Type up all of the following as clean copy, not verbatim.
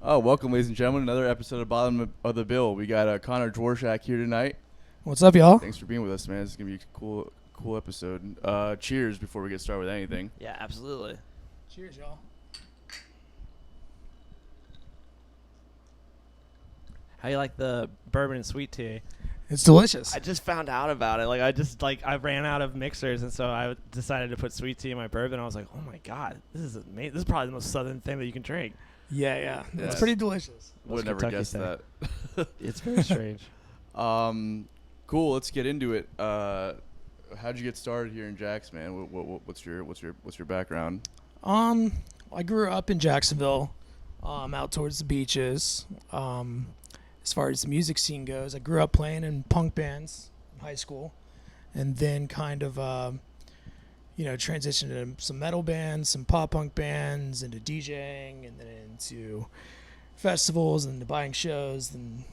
Oh, welcome, ladies and gentlemen, another episode of Bottom of the Bill. We got Connor Dworschak here tonight. What's up, y'all? Thanks for being with us, man. This is gonna be a cool episode. Cheers before we get started with anything. Yeah, absolutely. Cheers, y'all. How you like the bourbon and sweet tea? It's delicious. I just found out about it. I ran out of mixers, and so I decided to put sweet tea in my bourbon. I was like, oh my god, this is amazing. This is probably the most southern thing that you can drink. Yeah. It's Yes. pretty delicious. Would never Kentucky guess thing. that. It's very strange. Cool. Let's get into it. How'd you get started here in Jax, man? What's your background? I grew up in Jacksonville, out towards the beaches. As far as the music scene goes, I grew up playing in punk bands in high school, and then kind of, transitioned into some metal bands, some pop punk bands, into DJing, and then into festivals, and to buying shows, and,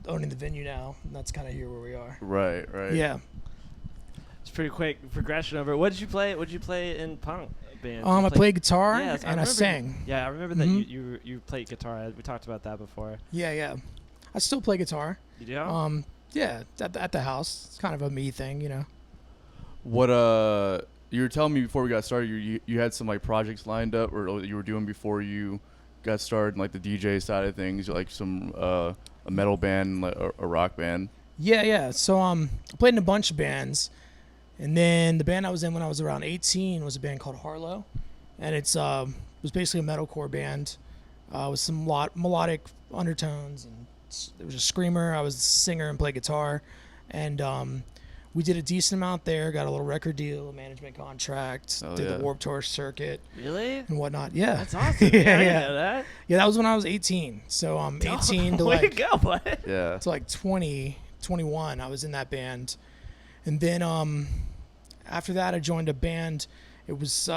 owning the venue now. And that's kind of here where we are. Right. Yeah. It's pretty quick progression over. What did you play? What did you play in punk bands? I played guitar Yeah, and I sang. Yeah, I remember that Mhm. you played guitar. We talked about that before. Yeah. I still play guitar. You do? Yeah, at the house. It's kind of a me thing, you know. What you were telling me before we got started, you had some like projects lined up or you were doing before you got started in like the DJ side of things, like some a metal band, like a rock band. Yeah. So I played in a bunch of bands, and then the band I was in when I was around 18 was a band called Harlow, and it was basically a metalcore band with some melodic undertones, and there was a screamer. I was a singer and played guitar, and we did a decent amount there. Got a little record deal, a management contract, did the Warped Tour circuit Really? and whatnot. Yeah, That's awesome. yeah, I didn't yeah. know that. Yeah, that was when I was 18. So 18 to Way to like go, bud. Yeah. to like 20, 21, I was in that band. And then after that, I joined a band. It was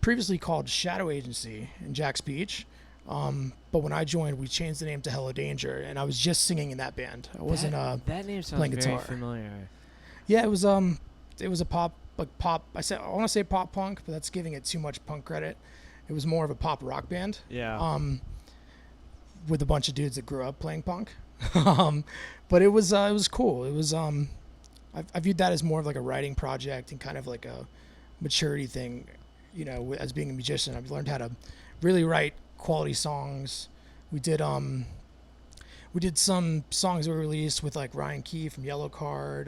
previously called Shadow Agency in Jax Beach. But when I joined, we changed the name to Hello Danger, and I was just singing in that band. I wasn't that name sounds playing very guitar. familiar. Yeah, it was a pop. I want to say pop punk, but that's giving it too much punk credit. It was more of a pop rock band. Yeah. With a bunch of dudes that grew up playing punk. But it was cool. It was I viewed that as more of like a writing project and kind of like a maturity thing, you know, as being a musician. I've learned how to really write quality songs. We did some songs that were released with like Ryan Key from Yellow Card,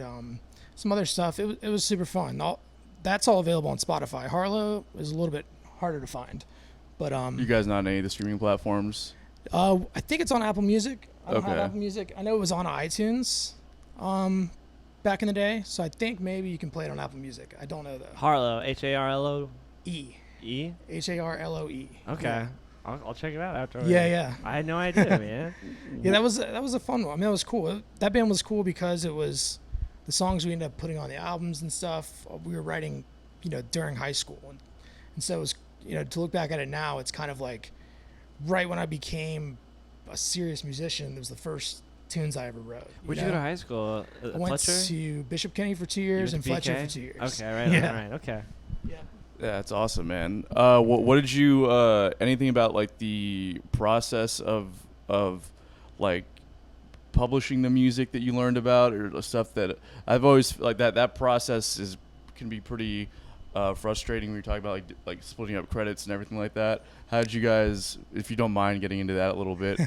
some other stuff. It was super fun. That's all available on Spotify. Harlow is a little bit harder to find, but You guys not on any of the streaming platforms? I think it's on Apple Music. I don't have Okay. Apple Music. I know it was on iTunes back in the day, so I think maybe you can play it on Apple Music. I don't know though. Harlow, Harloe. E. E. Harloe. Okay. I'll check it out after. Yeah. I had no idea, man. Yeah, that was a fun one. I mean, that was cool. That band was cool because it was the songs we ended up putting on the albums and stuff. We were writing, during high school, and so it was, to look back at it now, it's kind of like right when I became a serious musician. It was the first tunes I ever wrote. Where'd you go to high school? I went Fletcher? to Bishop Kenny for 2 years and Fletcher for 2 years. Okay, right, Yeah. right, okay. Yeah. Yeah, that's awesome, man. What did you anything about like the process of like publishing the music that you learned about, or the stuff that I've always like that process can be pretty frustrating when you're talking about like splitting up credits and everything like that. How did you guys, if you don't mind getting into that a little bit?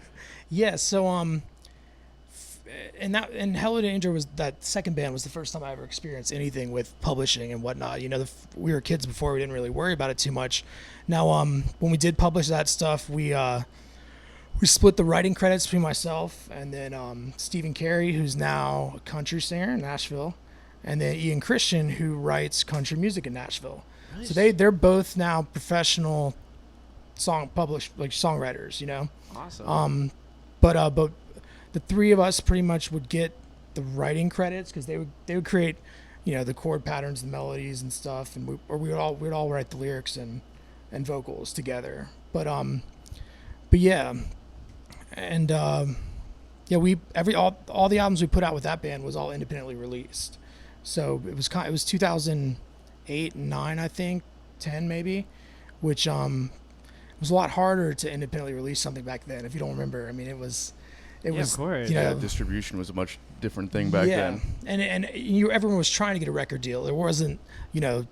Yeah, so and Hello Danger was that second band was the first time I ever experienced anything with publishing and whatnot. We were kids before, we didn't really worry about it too much. Now, when we did publish that stuff, we split the writing credits between myself and then Stephen Carey, who's now a country singer in Nashville, and then Ian Christian, who writes country music in Nashville. Nice. So they're both now professional songwriters. Awesome. But the three of us pretty much would get the writing credits because they would create, the chord patterns, the melodies and stuff, and we'd all write the lyrics and vocals together. But yeah, and all the albums we put out with that band was all independently released. So it was 2008 and 9, I think, 10 maybe, which was a lot harder to independently release something back then. If you don't remember, I mean, it was, of course. you know, Yeah, distribution was a much different thing back then. and everyone was trying to get a record deal. There wasn't, you know,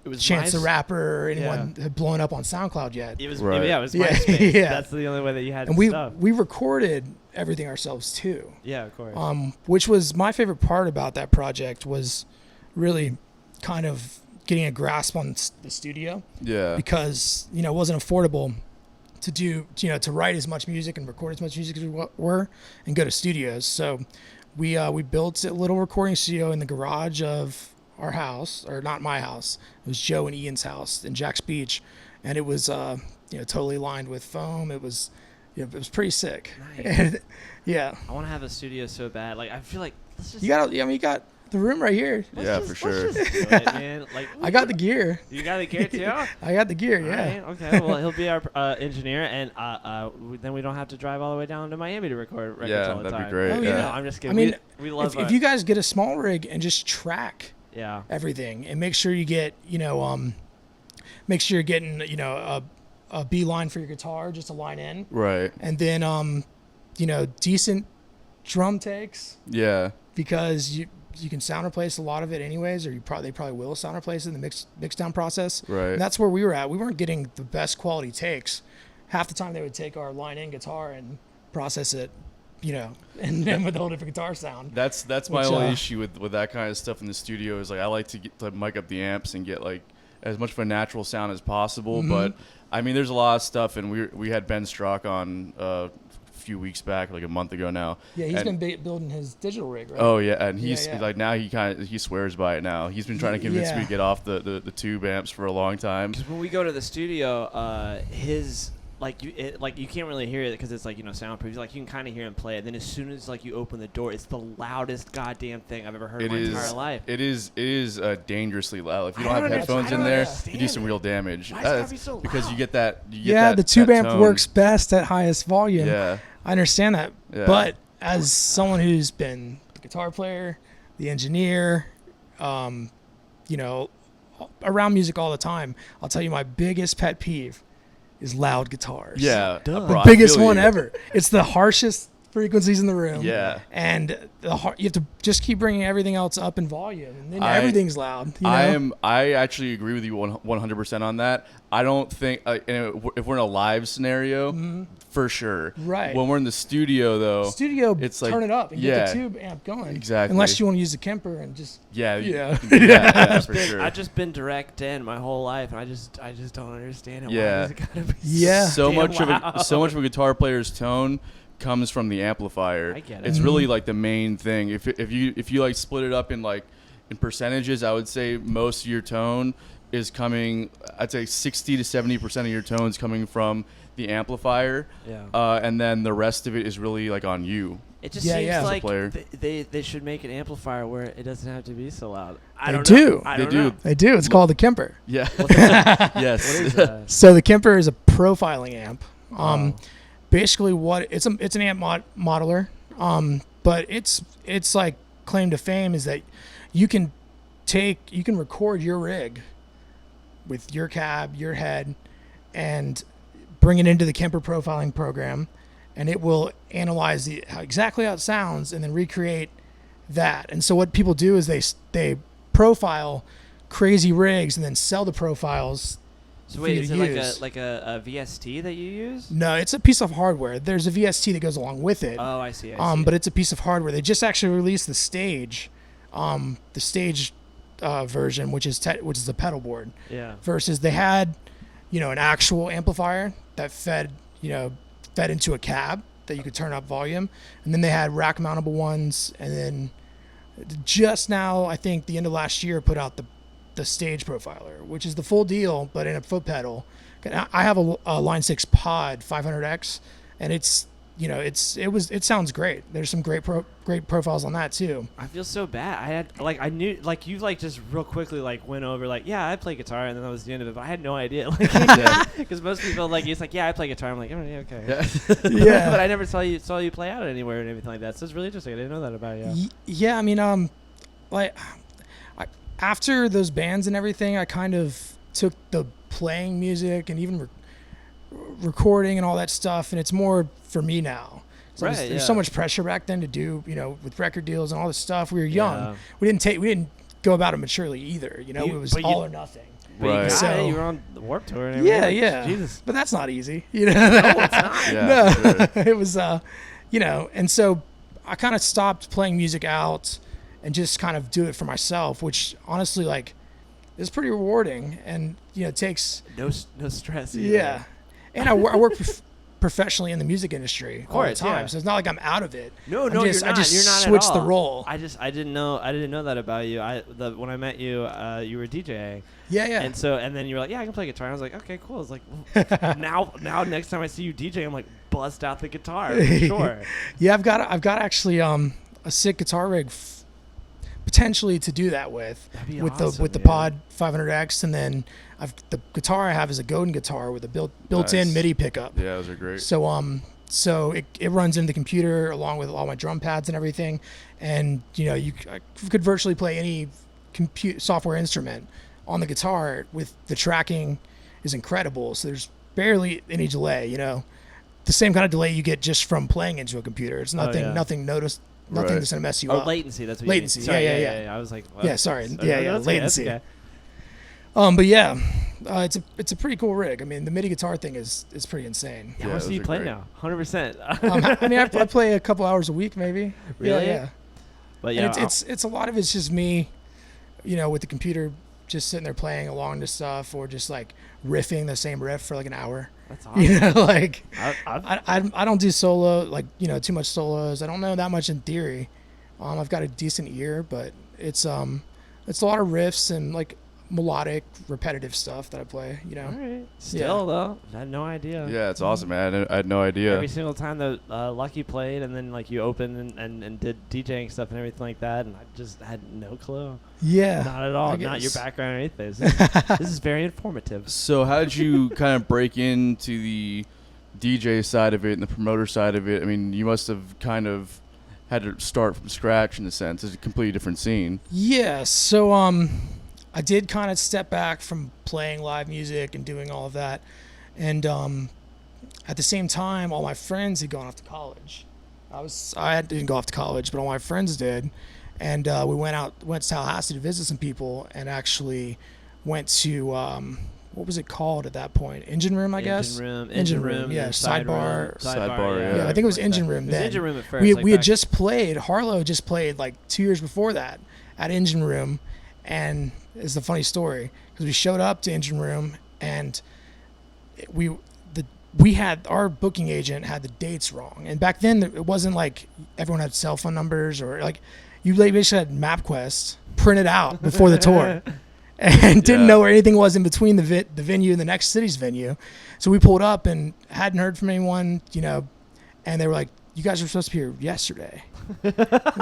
It was Chance the My- Rapper or anyone had blown up on SoundCloud yet. It was Right. yeah, it was Yeah. MySpace. Yeah. That's the only way that you had And we stuff. recorded everything ourselves too. Yeah, of course. Which was my favorite part about that project, was really kind of getting a grasp on the studio, Yeah. because, you know, it wasn't affordable to do, you know, to write as much music and record as much music as we were and go to studios. So we built a little recording studio in the garage of our house, or not my house. It was Joe and Ian's house in Jack's Beach, and it was you know, totally lined with foam. It was, you know, it was pretty sick. Nice. And, yeah, I want to have a studio so bad. Like I feel like let's just you got, I mean, you got the room right here. Yeah, for sure. Let's just do it, man. Like I got the gear. You got the gear too. I got the gear. Yeah. Alright, okay. Well, he'll be our engineer, and then we don't have to drive all the way down to Miami to record records Yeah, all the that'd be time. great. Oh, You yeah. know, I'm just I kidding. mean, we love if you guys get a small rig and just track yeah. everything and make sure you get, you know, make sure you're getting, you know, a B line for your guitar, just a line in, Right. and then, you know, decent drum takes, Yeah. because you can sound replace a lot of it anyways, or they probably will sound replace it in the mix down process. Right. And that's where we were at. We weren't getting the best quality takes. Half the time they would take our line in guitar and process it, you know, and then with a whole different guitar sound. That's my Which, only issue with that kind of stuff in the studio, is like I like to mic up the amps and get like as much of a natural sound as possible. Mm-hmm. But I mean, there's a lot of stuff, and we had Ben Strock on a few weeks back, like a month ago now. Yeah, he's And- been building his digital rig, right? Oh yeah, and he's Yeah. like, now he swears by it now. He's been trying to convince me Yeah. to get off the tube amps for a long time. Because when we go to the studio, his you can't really hear it because it's like, you know, soundproof. Like you can kind of hear him play it. Then as soon as like you open the door, it's the loudest goddamn thing I've ever heard in my entire life. It is dangerously loud. If you I don't don't have headphones in there, understand you do some it. real damage. Why does it gotta That's be so because loud? you get that. The tube that amp tone. works best at highest volume. Yeah. I understand that. Yeah. But as someone who's been the guitar player, the engineer, you know, around music all the time, I'll tell you my biggest pet peeve is loud guitars. Yeah. Duh. bro, The I biggest feel one you. ever. It's the harshest frequencies in the room. Yeah. And you have to just keep bringing everything else up in volume, and then everything's loud. You know? I actually agree with you 100% on that. I don't think if we're in a live scenario, for sure. Mm-hmm. Right. When we're in the studio though, Studio, it's like, turn it up and yeah, get the tube amp going. Exactly. Unless you want to use the Kemper and just yeah, Yeah. yeah, for sure. I've just been direct in my whole life, and I just don't understand it. Yeah. Why does it gotta be Yeah. so damn much loud? of a guitar player's tone comes from the amplifier. I get it. It's Mm-hmm. really like the main thing. If you like split it up in percentages, I would say most of your tone is coming. I'd say 60 to 70% of your tone's coming from the amplifier. Yeah. And then the rest of it is really like on you. It just Yeah, seems yeah. As a like player. they should make an amplifier where it doesn't have to be so loud. I They don't do. know. I They don't do. know. They do. It's called the Kemper. Yeah. What's that? Yes. What is that? So the Kemper is a profiling amp. Wow. Basically, it's an amp modeler. But it's like claim to fame is that you can record your rig with your cab, your head, and bring it into the Kemper profiling program, and it will analyze exactly how it sounds and then recreate that. And so what people do is they profile crazy rigs and then sell the profiles. So for wait, you is to it use. like a VST that you use? No, it's a piece of hardware. There's a VST that goes along with it. Oh, I see. I see. But it's a piece of hardware. They just actually released the stage, version, which is the pedal board. yeah. Versus they had, an actual amplifier that fed into a cab that you could turn up volume, and then they had rack mountable ones, and then just now, I think the end of last year, put out the stage profiler, which is the full deal, but in a foot pedal. I have a Line 6 Pod 500X, and it sounds great. There's some great profiles on that too. I feel so bad. I knew you just real quickly went over yeah, I play guitar, and then that was the end of it. But I had no idea because most people it's yeah, I play guitar. I'm like, oh, yeah, okay. Yeah. Yeah. But I never saw you play out anywhere and everything like that. So it's really interesting. I didn't know that about you. Yeah, I mean, after those bands and everything, I kind of took the playing music and even recording and all that stuff, and it's more for me now. So Right, there's so much pressure back then to do, with record deals and all this stuff. We were young. Yeah. We didn't go about it maturely either. It was all or nothing. But you Right. got So- it. You were on the Warped Tour and everything. Yeah. Jesus. But that's not easy. No, it's not. Yeah, for sure. It was, and so I kind of stopped playing music out and just kind of do it for myself, which honestly, like, is pretty rewarding. And, it takes, No stress. Either. yeah. And I work professionally in the music industry all the course, time. yeah. So it's not like I'm out of it. No, I'm you're just, not. I just You're not switched at the all. role. I didn't know that about you. When I met you, you were DJing. Yeah. And then you were like, yeah, I can play guitar. I was like, okay, cool. I was like, well, now next time I see you DJ, I'm like, bust out the guitar for sure. Yeah, I've got actually a sick guitar rig potentially to do that with. That'd be with awesome, the yeah. Pod 500X, and then the guitar I have is a Godin guitar with a built-in Nice. MIDI pickup. Yeah, those are great. So it runs into the computer along with all my drum pads and everything, and I could virtually play any software instrument on the guitar. With the tracking is incredible, so there's barely any delay. The same kind of delay you get just from playing into a computer. It's nothing yeah. nothing Right. that's gonna mess you Oh, up. latency. That's what Latency, you mean. Sorry, yeah. I was like, Yeah, sorry. Okay, Yeah, that's latency. Okay. But yeah, it's a pretty cool rig. I mean, the MIDI guitar thing is pretty insane. Yeah, I Yeah, want to see those you are play great. now. 100%. I play a couple hours a week, maybe. Really? Yeah. But And yeah, it's a lot of it's just me, with the computer, just sitting there playing along to stuff, or just like riffing the same riff for like an hour. that's awesome. Like I've I don't do solo, like too much solos. I don't know that much in theory. I've got a decent ear, but it's a lot of riffs and like melodic, repetitive stuff that I play. All right. Still though, I had no idea. Yeah, it's awesome, man. I had no idea. Every single time that Lucky played, and then like you opened and did DJing stuff and everything like that, and I just had no clue. Yeah. Not at all. I Not your guess. background or anything. This is very informative. So how did you kind of break into the DJ side of it and the promoter side of it? I mean, you must have kind of had to start from scratch in a sense. It's a completely different scene. Yeah, so I did kind of step back from playing live music and doing all of that, and at the same time, all my friends had gone off to college. Didn't go off to college, but all my friends did, and we went to Tallahassee to visit some people, and actually went to what was it called at that point? Engine Room, I guess. Engine room. Yeah, and sidebar. Sidebar, Yeah, Yeah, I think it was like Engine that. Room It was then. Engine room at first. We had just played. Harlow just played like 2 years before that at Engine Room, and it's a funny story because we showed up to Engine Room, and we had our booking agent had the dates wrong, and back then it wasn't like everyone had cell phone numbers, or like you basically had MapQuest printed out before the tour. And didn't Yeah. know where anything was in between the venue and the next city's venue. So we pulled up and hadn't heard from anyone, and they were like, you guys were supposed to be here yesterday. We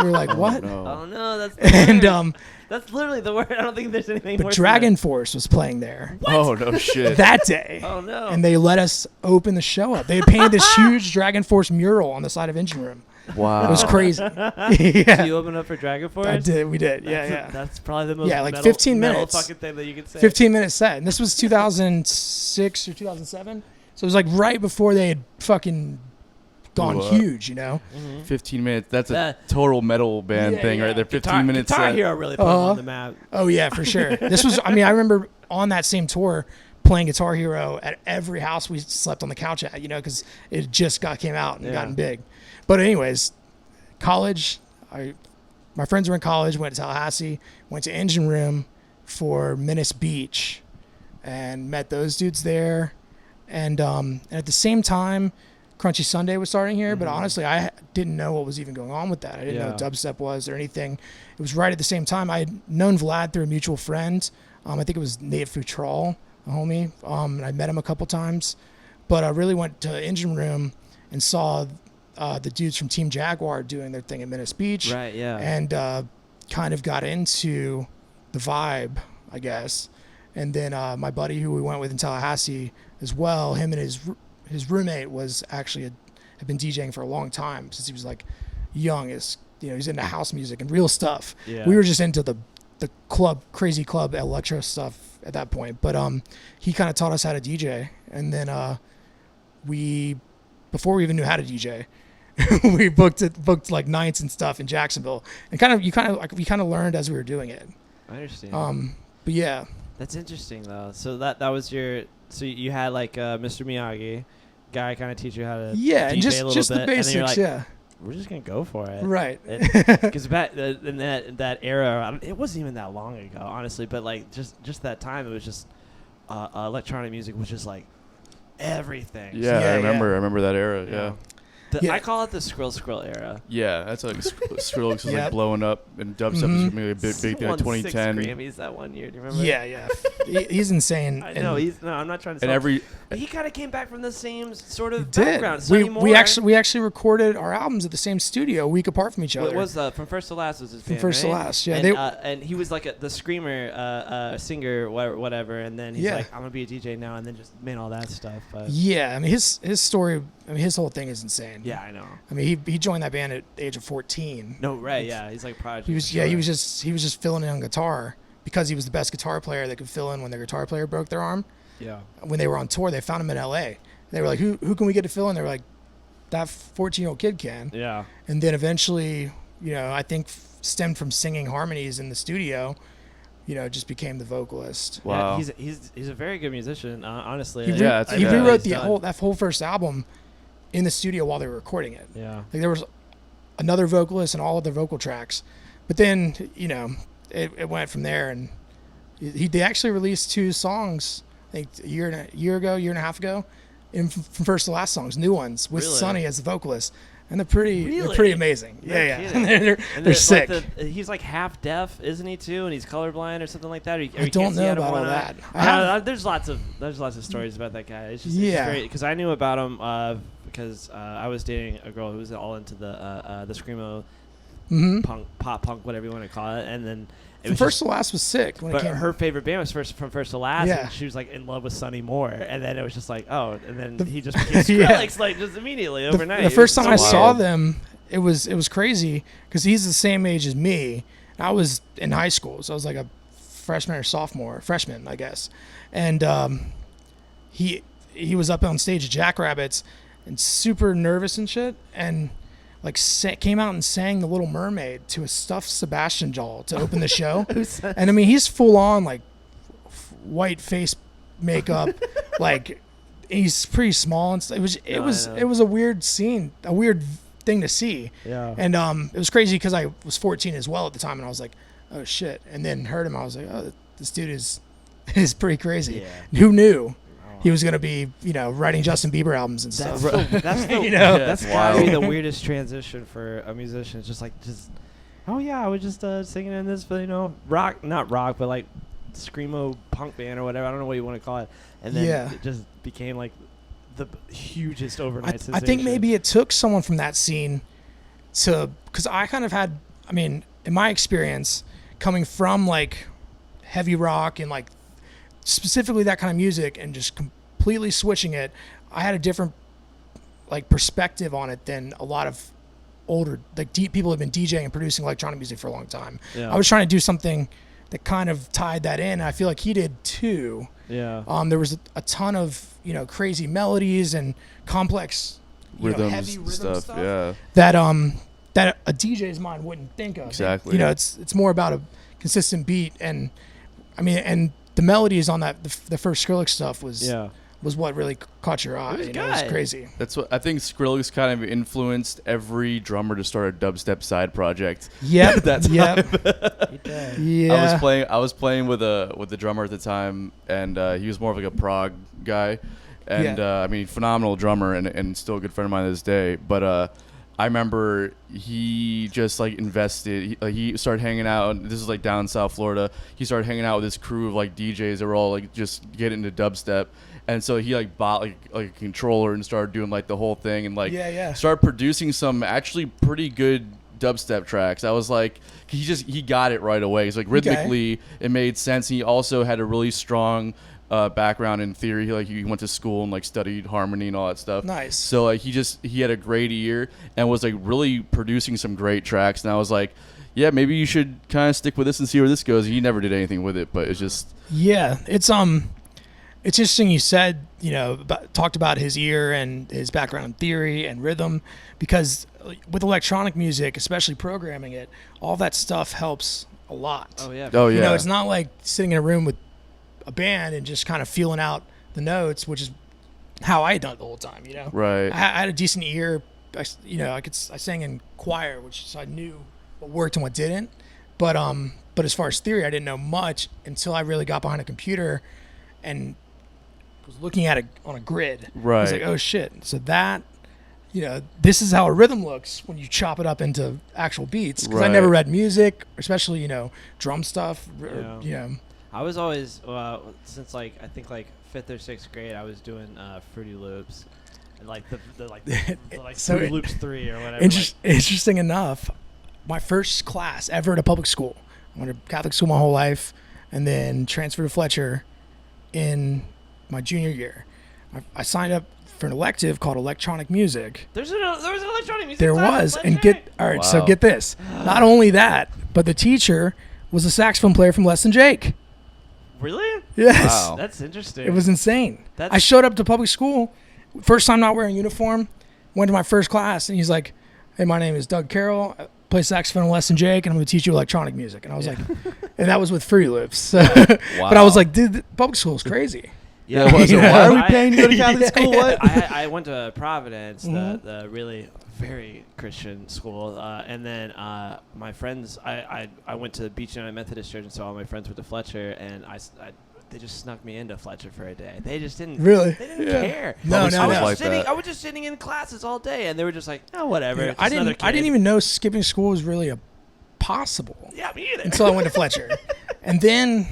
were like, what? No. Oh no, that's the And word. That's literally the word. I don't think there's anything but worse Dragon Force was playing there Oh, no shit. that day. than that. Oh no. And they let us open the show up. They had painted this huge Dragon Force mural on the side of Engine Room. Wow. It was crazy. Did Yeah. you open up for Dragon Force? We did. Yeah. That's probably the most Yeah, like metal, 15 metal minutes. fucking thing that you could say. 15-minute set. And this was 2006 or 2007. So it was like right before they had fucking gone Blew up. huge, 15 minutes. That's a That- total metal band Yeah, thing yeah. right there. 15 Guitar, minutes. Guitar set. Hero really put them on the map. Oh yeah, for sure. This was, I remember on that same tour playing Guitar Hero at every house we slept on the couch at, because it just came out and Yeah. gotten big. But anyways, college, my friends were in college, went to Tallahassee, went to Engine Room for Menace Beach, and met those dudes there. And at the same time, Crunchy Sunday was starting here, but honestly, I didn't know what was even going on with that. I didn't know what dubstep was or anything. It was right at the same time. I had known Vlad through a mutual friend. I think it was Nate Futral, a homie, and I met him a couple times. But I really went to Engine Room and saw the dudes from Team Jaguar doing their thing at Menace Beach. Right, yeah. And kind of got into the vibe, I guess. And then my buddy who we went with in Tallahassee as well, him and his roommate was actually had been DJing for a long time since he was like young. He's into house music and real stuff. Yeah. We were just into the crazy club electro stuff at that point. But he kind of taught us how to DJ, and then before we even knew how to DJ, we booked like nights and stuff in Jacksonville, and we kind of learned as we were doing it. I understand. But yeah, that's interesting though. So that was so you had like Mr. Miyagi, guy kind of teach you how to yeah, DJ just a little bit, the basics, and then you're like, yeah. We're just gonna go for it, Right? Because back in that era, it wasn't even that long ago, honestly. But like just that time, it was just electronic music was just like everything. Yeah, I remember that era. Yeah. I call it the Skrill era. Yeah, that's like Skrillex was like blowing up, and dubstep was maybe a big thing in 2010. 6 Grammys that one year. Do you remember? Yeah. He's insane. I know. I'm not trying to. He kind of came back from the same sort of background. We actually recorded our albums at the same studio a week apart from each other. It was From First to Last was his band, First to right? Last, yeah. And he was like the screamer, singer, whatever. And then he's like, I'm gonna be a DJ now, and then just made all that stuff. But yeah, I mean his story. I mean his whole thing is insane. Yeah, I know. I mean he joined that band at the age of 14. No, right? Yeah, he's like prodigy. He was just filling in on guitar because he was the best guitar player that could fill in when their guitar player broke their arm. Yeah. When they were on tour, they found him in L.A. They were like, who can we get to fill in? They were like, that 14-year-old kid can. Yeah. And then eventually, I think stemmed from singing harmonies in the studio, just became the vocalist. Wow. Yeah, he's a very good musician, honestly. He rewrote that whole first album in the studio while they were recording it. Yeah. Like there was another vocalist and all of the vocal tracks, but then it went from there, and they actually released 2 songs, I think a year and a half ago, from First to Last songs, new ones with Sonny as the vocalist, and they're pretty amazing. They're sick. Like he's like half deaf, isn't he too? And he's colorblind or something like that. I don't know about all that. There's lots of stories about that guy. It's just great because I knew about him because I was dating a girl who was all into the screamo, punk, pop punk, whatever you want to call it, and then. First to Last was sick. But her favorite band was From First to Last, yeah. and she was like in love with Sonny Moore, and then it was just like, oh, and then he just became Skrillex like just immediately overnight. The first time I saw them, it was crazy because he's the same age as me. I was in high school, so I was like a freshman, I guess, and he was up on stage at Jackrabbits and super nervous and shit, and like came out and sang The Little Mermaid to a stuffed Sebastian doll to open the show. And I mean, he's full on like white face makeup, like he's pretty small and stuff. It was a weird scene, a weird thing to see. Yeah. And it was crazy because I was 14 as well at the time, and I was like, oh shit. And then heard him, I was like, oh, this dude is pretty crazy. Yeah. Who knew? He was going to be, writing Justin Bieber albums and stuff. That's gotta be the weirdest transition for a musician. It's just oh yeah, I was just singing in this, rock, not rock, but like screamo punk band or whatever. I don't know what you want to call it. And then it just became like the hugest overnight sensation. I think maybe it took someone from that scene because I kind of had, I mean, in my experience, coming from like heavy rock and like specifically that kind of music and just completely switching it, I had a different like perspective on it than a lot of older like people who have been DJing and producing electronic music for a long time. Yeah. I was trying to do something that kind of tied that in. I feel like he did too. Yeah. There was a ton of crazy melodies and complex heavy rhythm stuff. Yeah. That a DJ's mind wouldn't think of. Exactly. It's more about a consistent beat, and I mean, and the melodies on that the first Skrillex stuff was what really caught your eye. It was crazy. That's what I think. Skrillex kind of influenced every drummer to start a dubstep side project. Yep. Yep. He did. Yeah. I was playing with the drummer at the time, and he was more of like a prog guy, and I mean, phenomenal drummer and still a good friend of mine to this day. But I remember he just like invested. He started hanging out. This is like down in South Florida. He started hanging out with this crew of like DJs that were all like just getting into dubstep. And so he like bought like a controller and started doing like the whole thing and like started producing some actually pretty good dubstep tracks. I was like, he got it right away. It's like rhythmically it made sense. He also had a really strong background in theory. He went to school and like studied harmony and all that stuff. Nice. So like he had a great ear and was like really producing some great tracks. And I was like, yeah, maybe you should kind of stick with this and see where this goes. He never did anything with it, but it's just it's it's interesting you said, talked about his ear and his background in theory and rhythm, because with electronic music, especially programming it, all that stuff helps a lot. Oh yeah. Oh yeah. It's not like sitting in a room with a band and just kind of feeling out the notes, which is how I had done it the whole time. Right. I had a decent ear. I sang in choir, so I knew what worked and what didn't. But as far as theory, I didn't know much until I really got behind a computer and was looking at it on a grid. Right. I was like, oh shit. So that, this is how a rhythm looks when you chop it up into actual beats. Because I never read music, especially, drum stuff. I was always, since I think 5th or 6th grade, I was doing Fruity Loops. And So Fruity Loops 3 or whatever. Interesting enough, my first class ever at a public school. I went to Catholic school my whole life and then transferred to Fletcher in my junior year. I signed up for an elective called electronic music. There was an electronic music There class was. at Fletcher? And so get this. Not only that, but the teacher was a saxophone player from Less Than Jake. Really? Yes. Wow. That's interesting. It was insane. I showed up to public school, first time not wearing uniform, went to my first class, and he's like, hey, my name is Doug Carroll. I play saxophone in Less Than Jake, and I'm going to teach you electronic music. And I was like, and that was with Fruity Loops. So, But I was like, dude, public school is crazy. Yeah, why are we paying to go to Catholic school? What? I went to Providence, the really very Christian school, and then my friends. I went to Beach United Methodist Church, and so all my friends went to Fletcher, and they just snuck me into Fletcher for a day. They just didn't really. They didn't care. No. I was just sitting in classes all day, and they were just like, oh, whatever. Yeah, I didn't even know skipping school was really possible. Yeah, me either. Until I went to Fletcher, and then.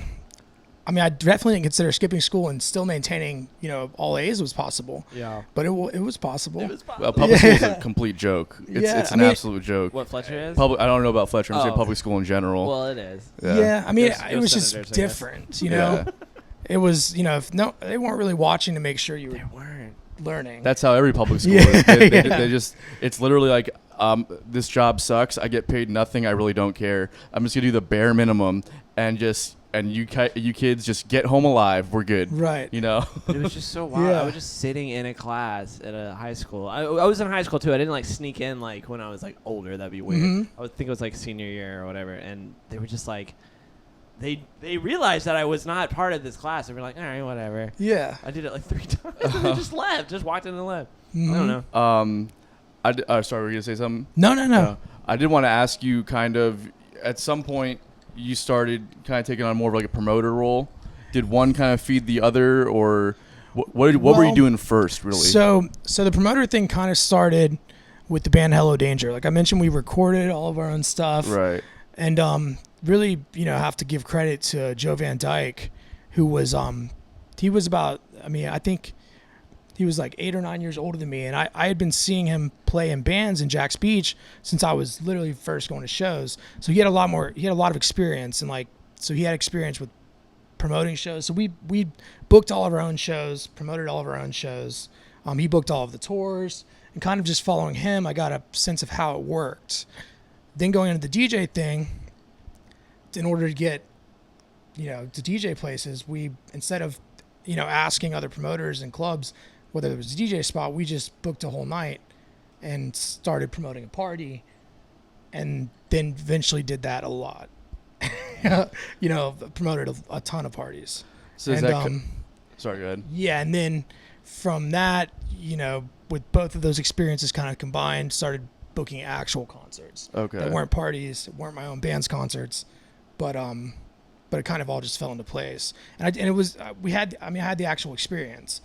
I definitely didn't consider skipping school and still maintaining, all A's was possible. Yeah. But it was possible. Public school is a complete joke. It's an absolute joke. What Fletcher is? I don't know about Fletcher. I'm saying public school in general. Well, it is. Yeah. It was just different, It was, they weren't really watching to make sure you were learning. That's how every public school is. They just, it's literally like, this job sucks. I get paid nothing. I really don't care. I'm just going to do the bare minimum and you kids just get home alive. We're good. Right. It was just so wild. I was just sitting in a class at a high school. I was in high school too. I didn't sneak in when I was older. That'd be weird. Mm-hmm. I would think it was senior year or whatever. And they were just they realized that I was not part of this class. They were like, all right, whatever. Yeah. I did it 3 times. They just left. Just walked in and left. Mm-hmm. I don't know. Sorry, were you going to say something? No. I did want to ask you kind of, at some point, you started kind of taking on more of a promoter role. Did one kind of feed the other, or what were you doing first, really? So the promoter thing kind of started with the band Hello Danger. Like I mentioned, we recorded all of our own stuff. Right. And really, have to give credit to Joe Van Dyke, who was he was about, I think he was 8 or 9 years older than me, and I had been seeing him play in bands in Jack's Beach since I was literally first going to shows. So he had a lot of experience, and so he had experience with promoting shows. So we booked all of our own shows, promoted all of our own shows. He booked all of the tours, and kind of just following him, I got a sense of how it worked. Then going into the DJ thing, in order to get, to DJ places, we, instead of, asking other promoters and clubs whether it was a DJ spot, we just booked a whole night and started promoting a party, and then eventually did that a lot. Promoted a ton of parties. So is sorry, go ahead. Yeah, and then from that, with both of those experiences kind of combined, started booking actual concerts. Okay. That weren't parties, weren't my own band's concerts, but it kind of all just fell into place. And it was I had the actual experience.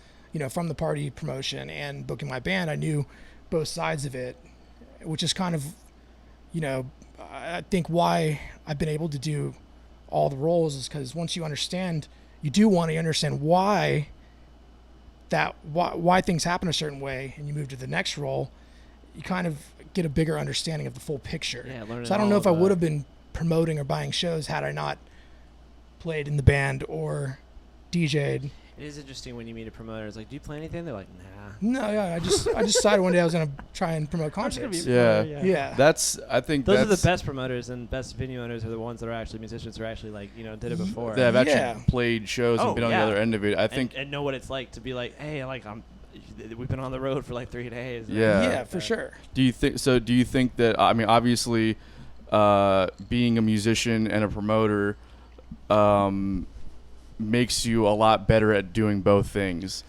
From the party promotion and booking my band, I knew both sides of it, which is kind of, I think why I've been able to do all the roles is because once you understand, you do want to understand why things happen a certain way, and you move to the next role, you kind of get a bigger understanding of the full picture. Yeah, so I don't know if I would have been promoting or buying shows had I not played in the band or DJ'd. It is interesting when you meet a promoter. It's like, do you play anything? They're like, nah. No, yeah, I just decided one day I was gonna try and promote concerts. Yeah. I think those are the best promoters and best venue owners are the ones that are actually musicians who are actually like, did it before. They have actually played shows and been on the other end of it. I think and know what it's like to be like, hey, like we've been on the road for like 3 days. Yeah, for sure. Do you think that obviously being a musician and a promoter makes you a lot better at doing both things?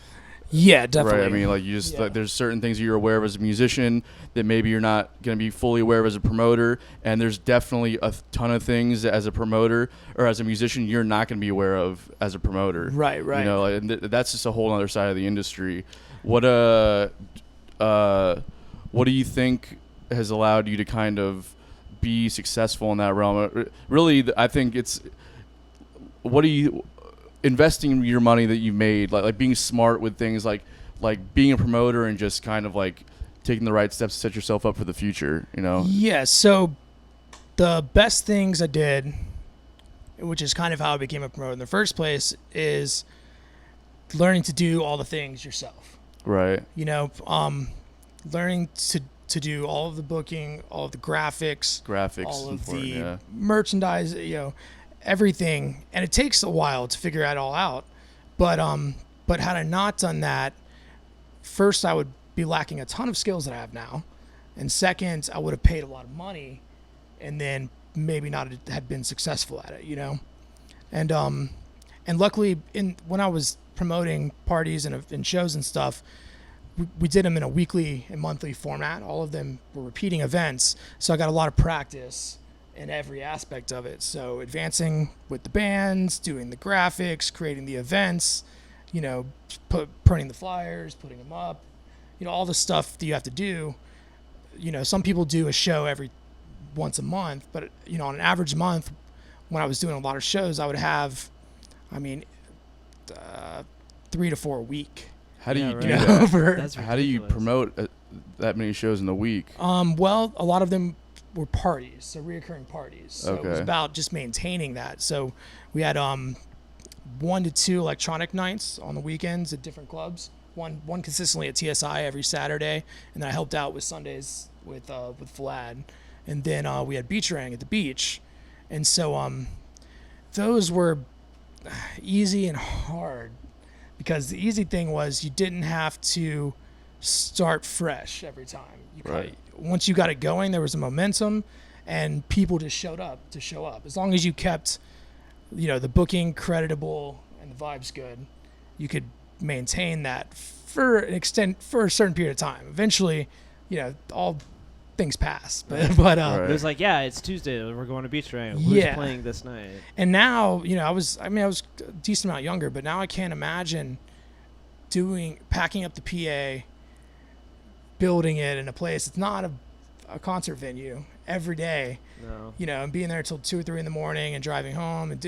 Yeah, definitely. Right. I mean, like you just like, there's certain things that you're aware of as a musician that maybe you're not going to be fully aware of as a promoter, and there's definitely a ton of things as a promoter or as a musician you're not going to be aware of as a promoter. Right. And that's just a whole other side of the industry. What do you think has allowed you to kind of be successful in that realm? Really, I think it's investing your money that you made, like being smart with things like being a promoter and just kind of like taking the right steps to set yourself up for the future, Yeah, so the best things I did, which is kind of how I became a promoter in the first place, is learning to do all the things yourself. Right. Learning to do all of the booking, all of the graphics, all of the merchandise, everything, and it takes a while to figure it all out. But had I not done that, first I would be lacking a ton of skills that I have now, and second, I would have paid a lot of money, and then maybe not had been successful at it, And luckily, when I was promoting parties and shows and stuff, we did them in a weekly and monthly format. All of them were repeating events, so I got a lot of practice in every aspect of it. So advancing with the bands, doing the graphics, creating the events, printing the flyers, putting them up, all the stuff that you have to do. Some people do a show every once a month, but on an average month, when I was doing a lot of shows, I would have, 3 to 4 a week. How do you do that? How do you promote that many shows in the week? Well, a lot of them were parties, so reoccurring parties. So okay. It was about just maintaining that. So we had 1 to 2 electronic nights on the weekends at different clubs. One consistently at TSI every Saturday, and then I helped out with Sundays with Vlad. And then we had beach rang at the beach, and so those were easy and hard, because the easy thing was you didn't have to start fresh every time. Once you got it going, there was a momentum, and people just showed up to show up. As long as you kept, the booking creditable and the vibes good, you could maintain that for a certain period of time. Eventually, all things pass, but it was like, it's Tuesday, we're going to beach rang. Who's playing this night? And now, I was a decent amount younger, but now I can't imagine packing up the PA, building it in a place. It's not a concert venue every day. No. And being there till 2 or 3 in the morning and driving home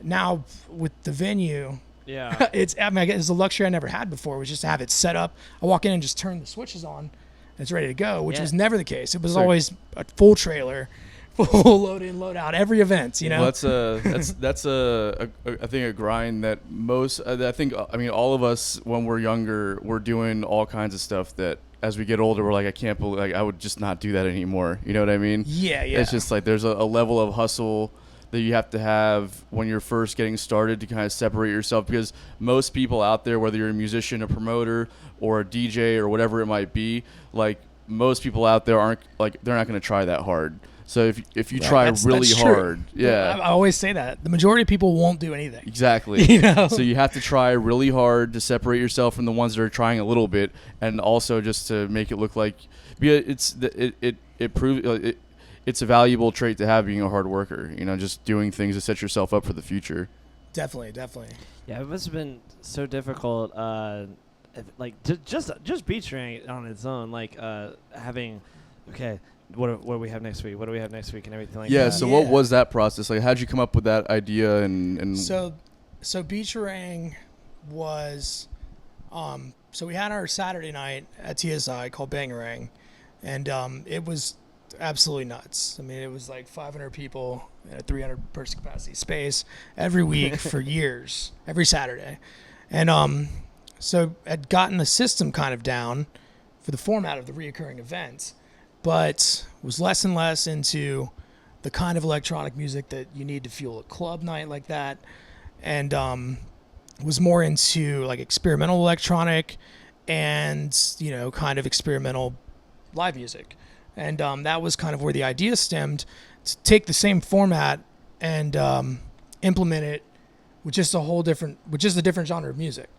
now with the venue, it's a luxury I never had before, was just to have it set up. I walk in and just turn the switches on, and it's ready to go, which was never the case. It was always a full trailer, full load in, load out, every event, Well, that's I think a grind that all of us when we're younger, we're doing all kinds of stuff that as we get older, we're like, I can't believe, like, I would just not do that anymore. You know what I mean? Yeah. It's just like there's a level of hustle that you have to have when you're first getting started to kind of separate yourself, because most people out there, whether you're a musician, a promoter, or a DJ or whatever it might be, like most people out there aren't like, they're not going to try that hard. So if you try really hard, I always say that the majority of people won't do anything. Exactly. So you have to try really hard to separate yourself from the ones that are trying a little bit, and also just to make it look like it's a valuable trait to have, being a hard worker. Just doing things to set yourself up for the future. Definitely. Yeah, it must have been so difficult. Just beach rang on its own, like having What do we have next week? What do we have next week, and everything like that? Yeah. So what was that process like? How'd you come up with that idea? And so beach rang was, so we had our Saturday night at TSI called Bangarang, and it was absolutely nuts. It was like 500 people in a 300 person capacity space every week for years, every Saturday. And so I'd gotten the system kind of down for the format of the reoccurring events, but was less and less into the kind of electronic music that you need to fuel a club night like that, and was more into like experimental electronic and, you know, kind of experimental live music. And that was kind of where the idea stemmed, to take the same format and implement it with just a different genre of music.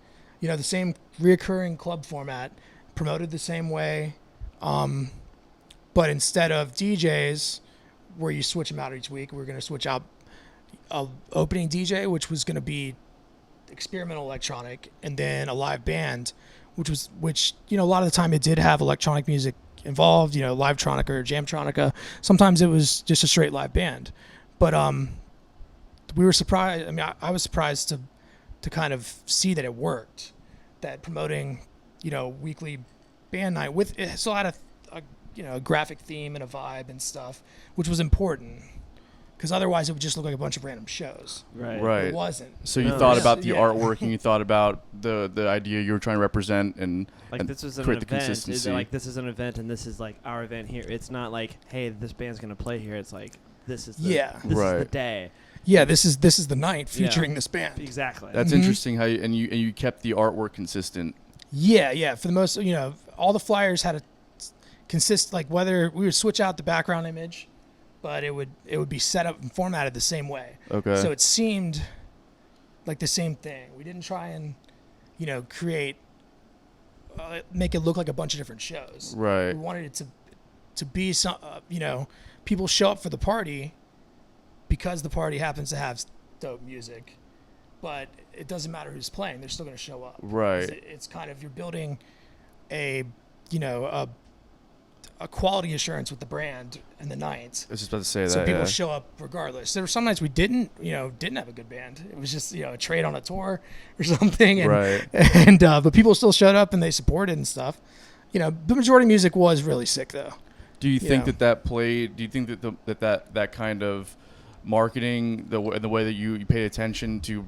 You know, the same reoccurring club format, promoted the same way, but instead of DJs, where you switch them out each week, we're going to switch out a opening DJ, which was going to be experimental electronic, and then a live band, which you know, a lot of the time it did have electronic music involved, you know, Livetronica or Jamtronica. Sometimes it was just a straight live band, but we were surprised. I mean, I was surprised to kind of see that it worked, that promoting, you know, weekly band night with it still had a graphic theme and a vibe and stuff, which was important, because otherwise it would just look like a bunch of random shows. Right. It wasn't. So you thought about the artwork, and you thought about the idea you were trying to represent, and like, and this is an create the event. consistency. Like, this is an event, and this is like our event here. It's not like, hey, this band's gonna play here. It's like, this is the, this is the day. Yeah, this is the night featuring this band. Exactly. That's interesting how you kept the artwork consistent. Yeah. For the most, you know, all the flyers had a consist, like, whether we would switch out the background image, but it would be set up and formatted the same way. Okay. So it seemed like the same thing. We didn't try and, you know, make it look like a bunch of different shows. Right. We wanted it to be some, you know, people show up for the party because the party happens to have dope music, but it doesn't matter who's playing; they're still going to show up. Right. It's kind of, you're building a quality assurance with the brand and the night. I was just about to say that. So people show up regardless. There were some nights we didn't have a good band. It was just, you know, a trade on a tour or something. And, right. And but people still showed up and they supported and stuff. You know, the majority of music was really sick though. Do you think that played? Do you think that kind of marketing, the way that you paid attention to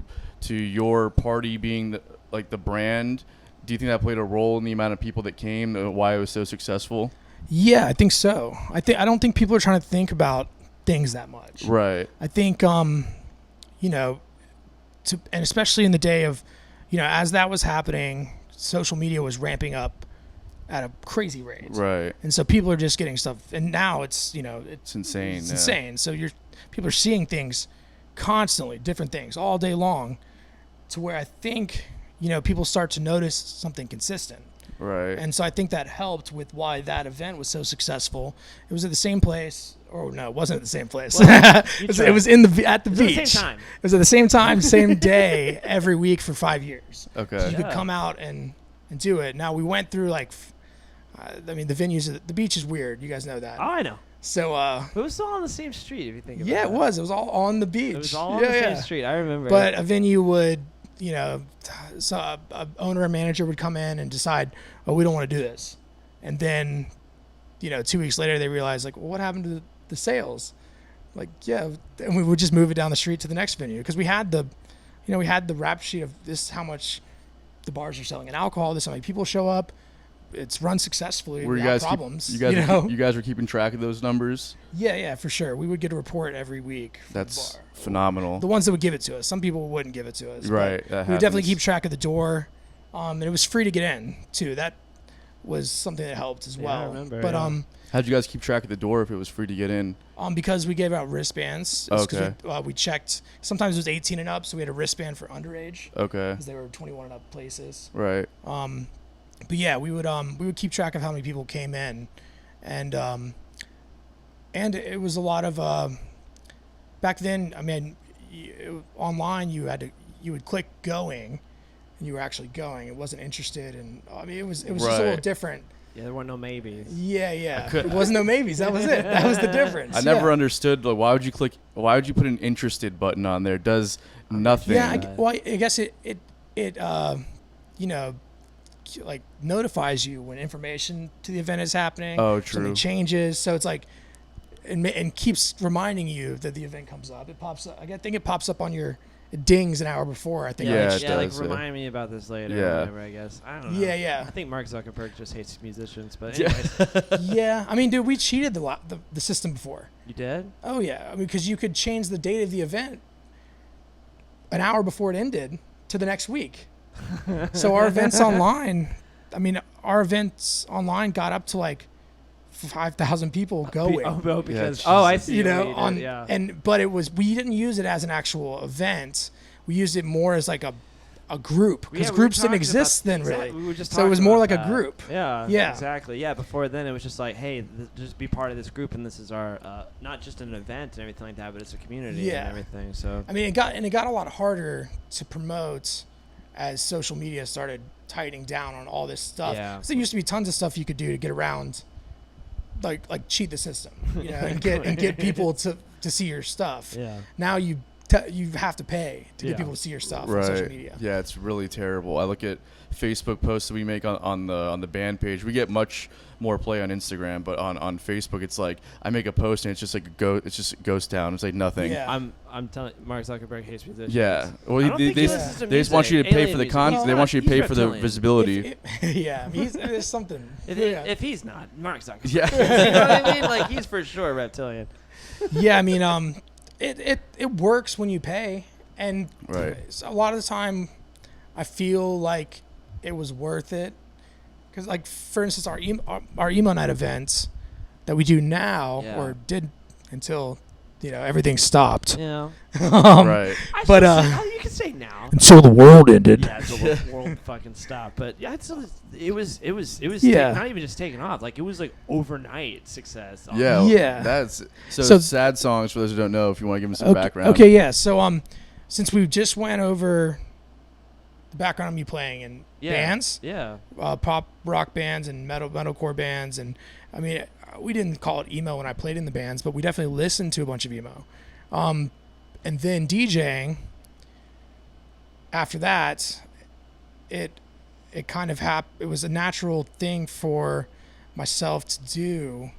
your party being the brand, do you think that played a role in the amount of people that came, why it was so successful? Yeah, I think so. I don't think people are trying to think about things that much. Right. I think and especially in the day of, you know, as that was happening, social media was ramping up at a crazy rate. Right. And so people are just getting stuff, and now it's, you know, it's insane. It's insane. So people are seeing things constantly, different things all day long, to where I think, you know, people start to notice something consistent. Right. And so I think that helped with why that event was so successful. It was at the same place, or no, it wasn't at the same place. Well, it was at the beach. At the same time. It was at the same time, same day, every week for 5 years. Okay. So you could come out and do it. Now we went through I mean, the venues, the beach is weird. You guys know that. Oh, I know. So it was still on the same street, if you think about it. Yeah, it was. It was all on the beach. It was all on the same street. I remember. But a venue would, you know, so a owner or manager would come in and decide, oh, we don't want to do this. And then, you know, 2 weeks later, they realized, like, well, what happened to the sales? Like, yeah, and we would just move it down the street to the next venue, because we had the rap sheet of this, how much the bars are selling in alcohol, this, how many people show up. It's run successfully without problems. You guys were keeping track of those numbers? Yeah, for sure. We would get a report every week. That's phenomenal. The ones that would give it to us. Some people wouldn't give it to us. Right. We would definitely keep track of the door. And it was free to get in, too. That was something that helped as well. I remember. But how'd you guys keep track of the door if it was free to get in? Because we gave out wristbands. Okay. We checked. Sometimes it was 18 and up, so we had a wristband for underage. Okay. Because they were 21 and up places. Right. But yeah, we would keep track of how many people came in, and it was a lot of back then. I mean, online you would click going, and you were actually going. It wasn't interested, and I mean it was just a little different. Yeah, there weren't no maybes. Yeah. It wasn't no maybes. That was it. That was the difference. I never understood, like, why would you put an interested button on there? It does nothing. Yeah, I guess it you know, like notifies you when information to the event is happening. Oh, true. Something changes, so it's like, and keeps reminding you that the event comes up. It pops up. I think it pops up on your it dings an hour before. I think. Yeah, Like, it like does, remind me about this later. Yeah. Or whatever, I guess. I don't know. Yeah. I think Mark Zuckerberg just hates musicians, but Yeah. anyways. Yeah. I mean, dude, we cheated the system before. You did? Oh yeah. I mean, because you could change the date of the event an hour before it ended to the next week. So our events online, our events online got up to like 5,000 people going. Because I see. You know, what you did, but we didn't use it as an actual event. We used it more as like a group, because groups didn't exist then, really. We were just so it was talking more about like that. a group. Yeah, exactly. Yeah, before then it was just like, hey, just be part of this group, and this is our not just an event and everything like that, but it's a community and everything. So I mean, it got a lot harder to promote as social media started tightening down on all this stuff. Yeah. So there used to be tons of stuff you could do to get around, like cheat the system, you know, and get people to see your stuff. Yeah. Now you have to pay to get people to see your stuff on social media. Yeah, it's really terrible. I look at Facebook posts that we make on the band page. We get much more play on Instagram, but on Facebook, it's like I make a post and it's just like it's just ghost town. It's like nothing. Yeah. I'm telling Mark Zuckerberg hates musicians. Yeah. I Well, don't think he listens to they just want you to music, pay for the alien music. they want you to He's pay for the reptilian. visibility. Yeah, there's something. If he's not, Mark Zuckerberg. Yeah. You know what I mean? Like, he's for sure reptilian. Yeah, I mean, it works when you pay, and Right. a lot of the time, I feel like it was worth it, because like for instance, our emo night events that we do now or did until everything stopped. Yeah. Right. But you can say now. until the world ended. Yeah, until the world fucking stopped. But yeah, it was Yeah. not even just taking off. Like, it was like overnight success. Yeah. Yeah. That's So- sad songs for those who don't know. If you want to give them some background. Okay, yeah. So since we just went over the background of me playing in bands, Yeah. pop rock bands and metalcore bands, and I mean, we didn't call it emo when I played in the bands, but we definitely listened to a bunch of emo. And then DJing, after that, it kind of it was a natural thing for myself to do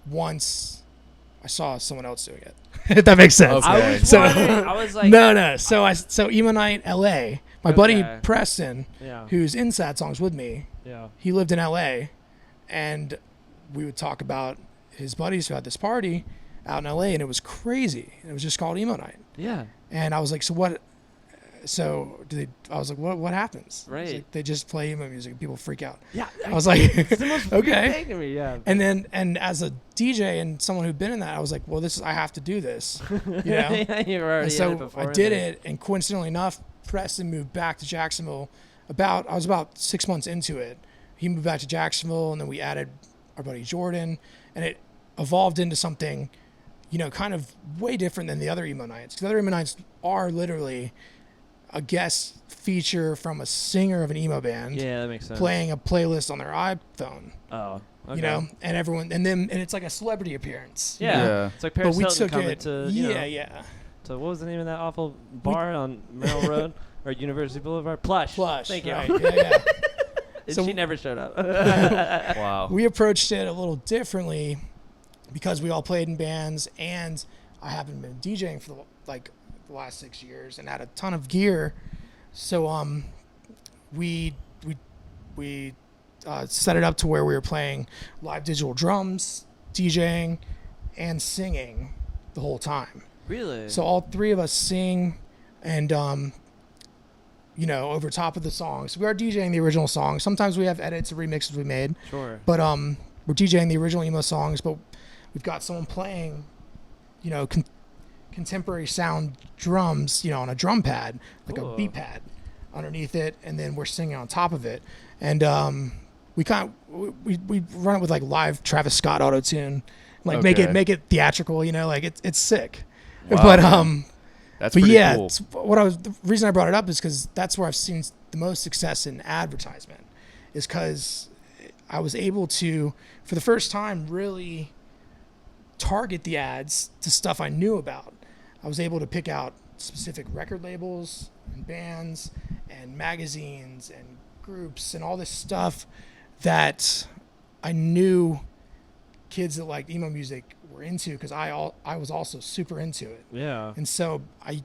once I saw someone else doing it. If that makes sense. Okay. I was like, No. So Emo Night LA, my buddy Okay. Preston, Yeah. who's in Sad Songs with me, Yeah. he lived in LA, and we would talk about his buddies who had this party out in LA, and it was crazy. It was just called Emo Night. Yeah. And I was like, so what? So I was like, what happens? He's Right. like, they just play emo music and people freak out. Yeah. I was like, It's the most weird okay. thing to me. Yeah. And as a DJ and someone who'd been in that, I was like, well, I have to do this, you know? Yeah, you were already And so in it before. I did it, and coincidentally enough, Preston moved back to Jacksonville. I was about 6 months into it. He moved back to Jacksonville, and then we added our buddy Jordan, and it evolved into something, kind of way different than the other emo nights. Because the other emo nights are literally a guest feature from a singer of an emo band Yeah, that makes sense. playing a playlist on their iPhone. Oh. Okay. And everyone, and it's like a celebrity appearance. Yeah. Yeah. It's like But Paris we Hilton took coming it. to Yeah. So what was the name of that awful bar on Merrill Road or University Boulevard? Plush. Plush. Thank you. Right. Yeah. And So- she never showed up. Wow. We approached it a little differently because we all played in bands, and I haven't been DJing for the last 6 years and had a ton of gear. So we set it up to where we were playing live digital drums, DJing, and singing the whole time. Really? So all three of us sing, and over top of the songs. We are DJing the original songs. Sometimes we have edits or remixes we made. Sure. But we're DJing the original emo songs, but we've got someone playing, contemporary sound drums, on a drum pad, like Cool. a beat pad underneath it, and then we're singing on top of it. And we run it with like live Travis Scott auto tune, like Okay. make it theatrical, it's sick. Wow, but man. That's but pretty yeah, cool. the reason I brought it up is because that's where I've seen the most success in advertisement, is because I was able to, for the first time, really target the ads to stuff I knew about. I was able to pick out specific record labels and bands and magazines and groups and all this stuff that I knew kids that liked emo music were into, because I was also super into it. Yeah. And so I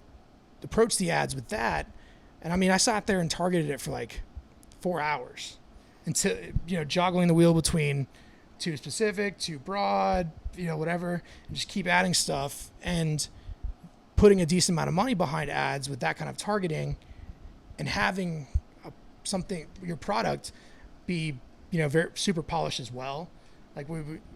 approach the ads with that. And I mean, I sat there and targeted it for like 4 hours until, joggling the wheel between too specific, too broad, whatever, and just keep adding stuff and putting a decent amount of money behind ads with that kind of targeting and having your product be, very super polished as well. Like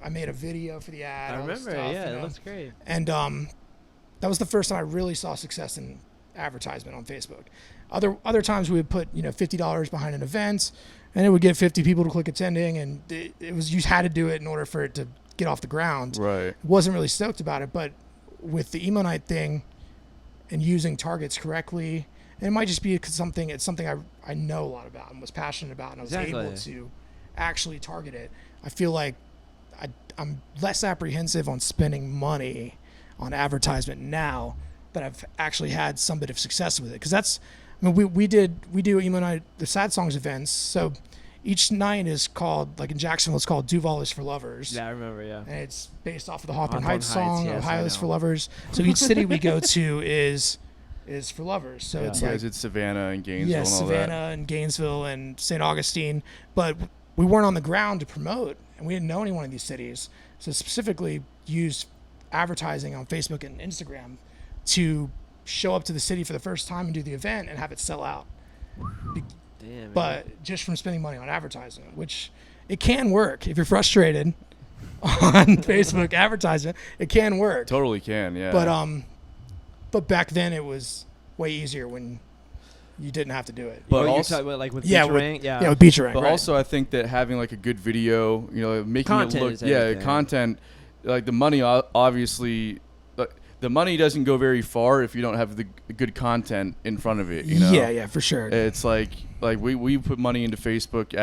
I made a video for the ad. I remember, it looks great. And that was the first time I really saw success in advertisement on Facebook. Other times we would put $50 behind an event, and it would get 50 people to click attending, and it was you had to do it in order for it to get off the ground. Right. Wasn't really stoked about it, but with the emo night thing and using targets correctly, and it might just be it's something I know a lot about and was passionate about, and I was able to actually target it. I feel like I'm less apprehensive on spending money on advertisement now that I've actually had some bit of success with it. Because we do emo night, the sad songs events. So each night is called, like in Jacksonville, it's called Duval is for Lovers. Yeah, I remember, yeah. And it's based off of the Hawthorne Heights Heights, song, yes, Ohio is for Lovers. So each city we go to is for lovers. So it's like, it's Savannah and Gainesville yeah, and all Savannah that. and Gainesville and St. Augustine. But we weren't on the ground to promote, and we didn't know anyone in these cities. So specifically used advertising on Facebook and Instagram to show up to the city for the first time and do the event and have it sell out. Damn, but just from spending money on advertising, which it can work if you're frustrated on Facebook advertising. It can work. Totally can, yeah. But back then it was way easier when you didn't have to do it. But you're also, talking about like with Beach-A-Rank? yeah, with Beach-A-Rank, but right. also I think that having like a good video, making Content it look, is everything. content, like the money obviously, the money doesn't go very far if you don't have the good content in front of it. Yeah, for sure. It's like we put money into Facebook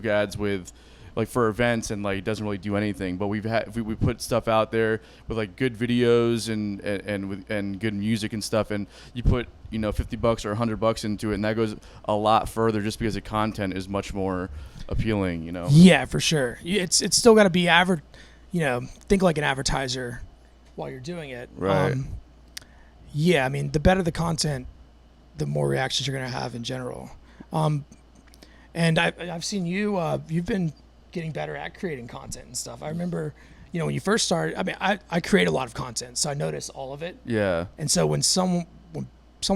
ads with, like, for events, and like it doesn't really do anything. But we put stuff out there with like good videos and good music and stuff, and you put $50 or $100 into it, and that goes a lot further just because the content is much more appealing. Yeah, for sure. It's still got to be think like an advertiser while you're doing it. Right. Yeah, I mean, the better the content, the more reactions you're going to have in general. And I've seen you've been getting better at creating content and stuff. I remember, when you first started, I mean, I create a lot of content, so I notice all of it. Yeah. And so when someone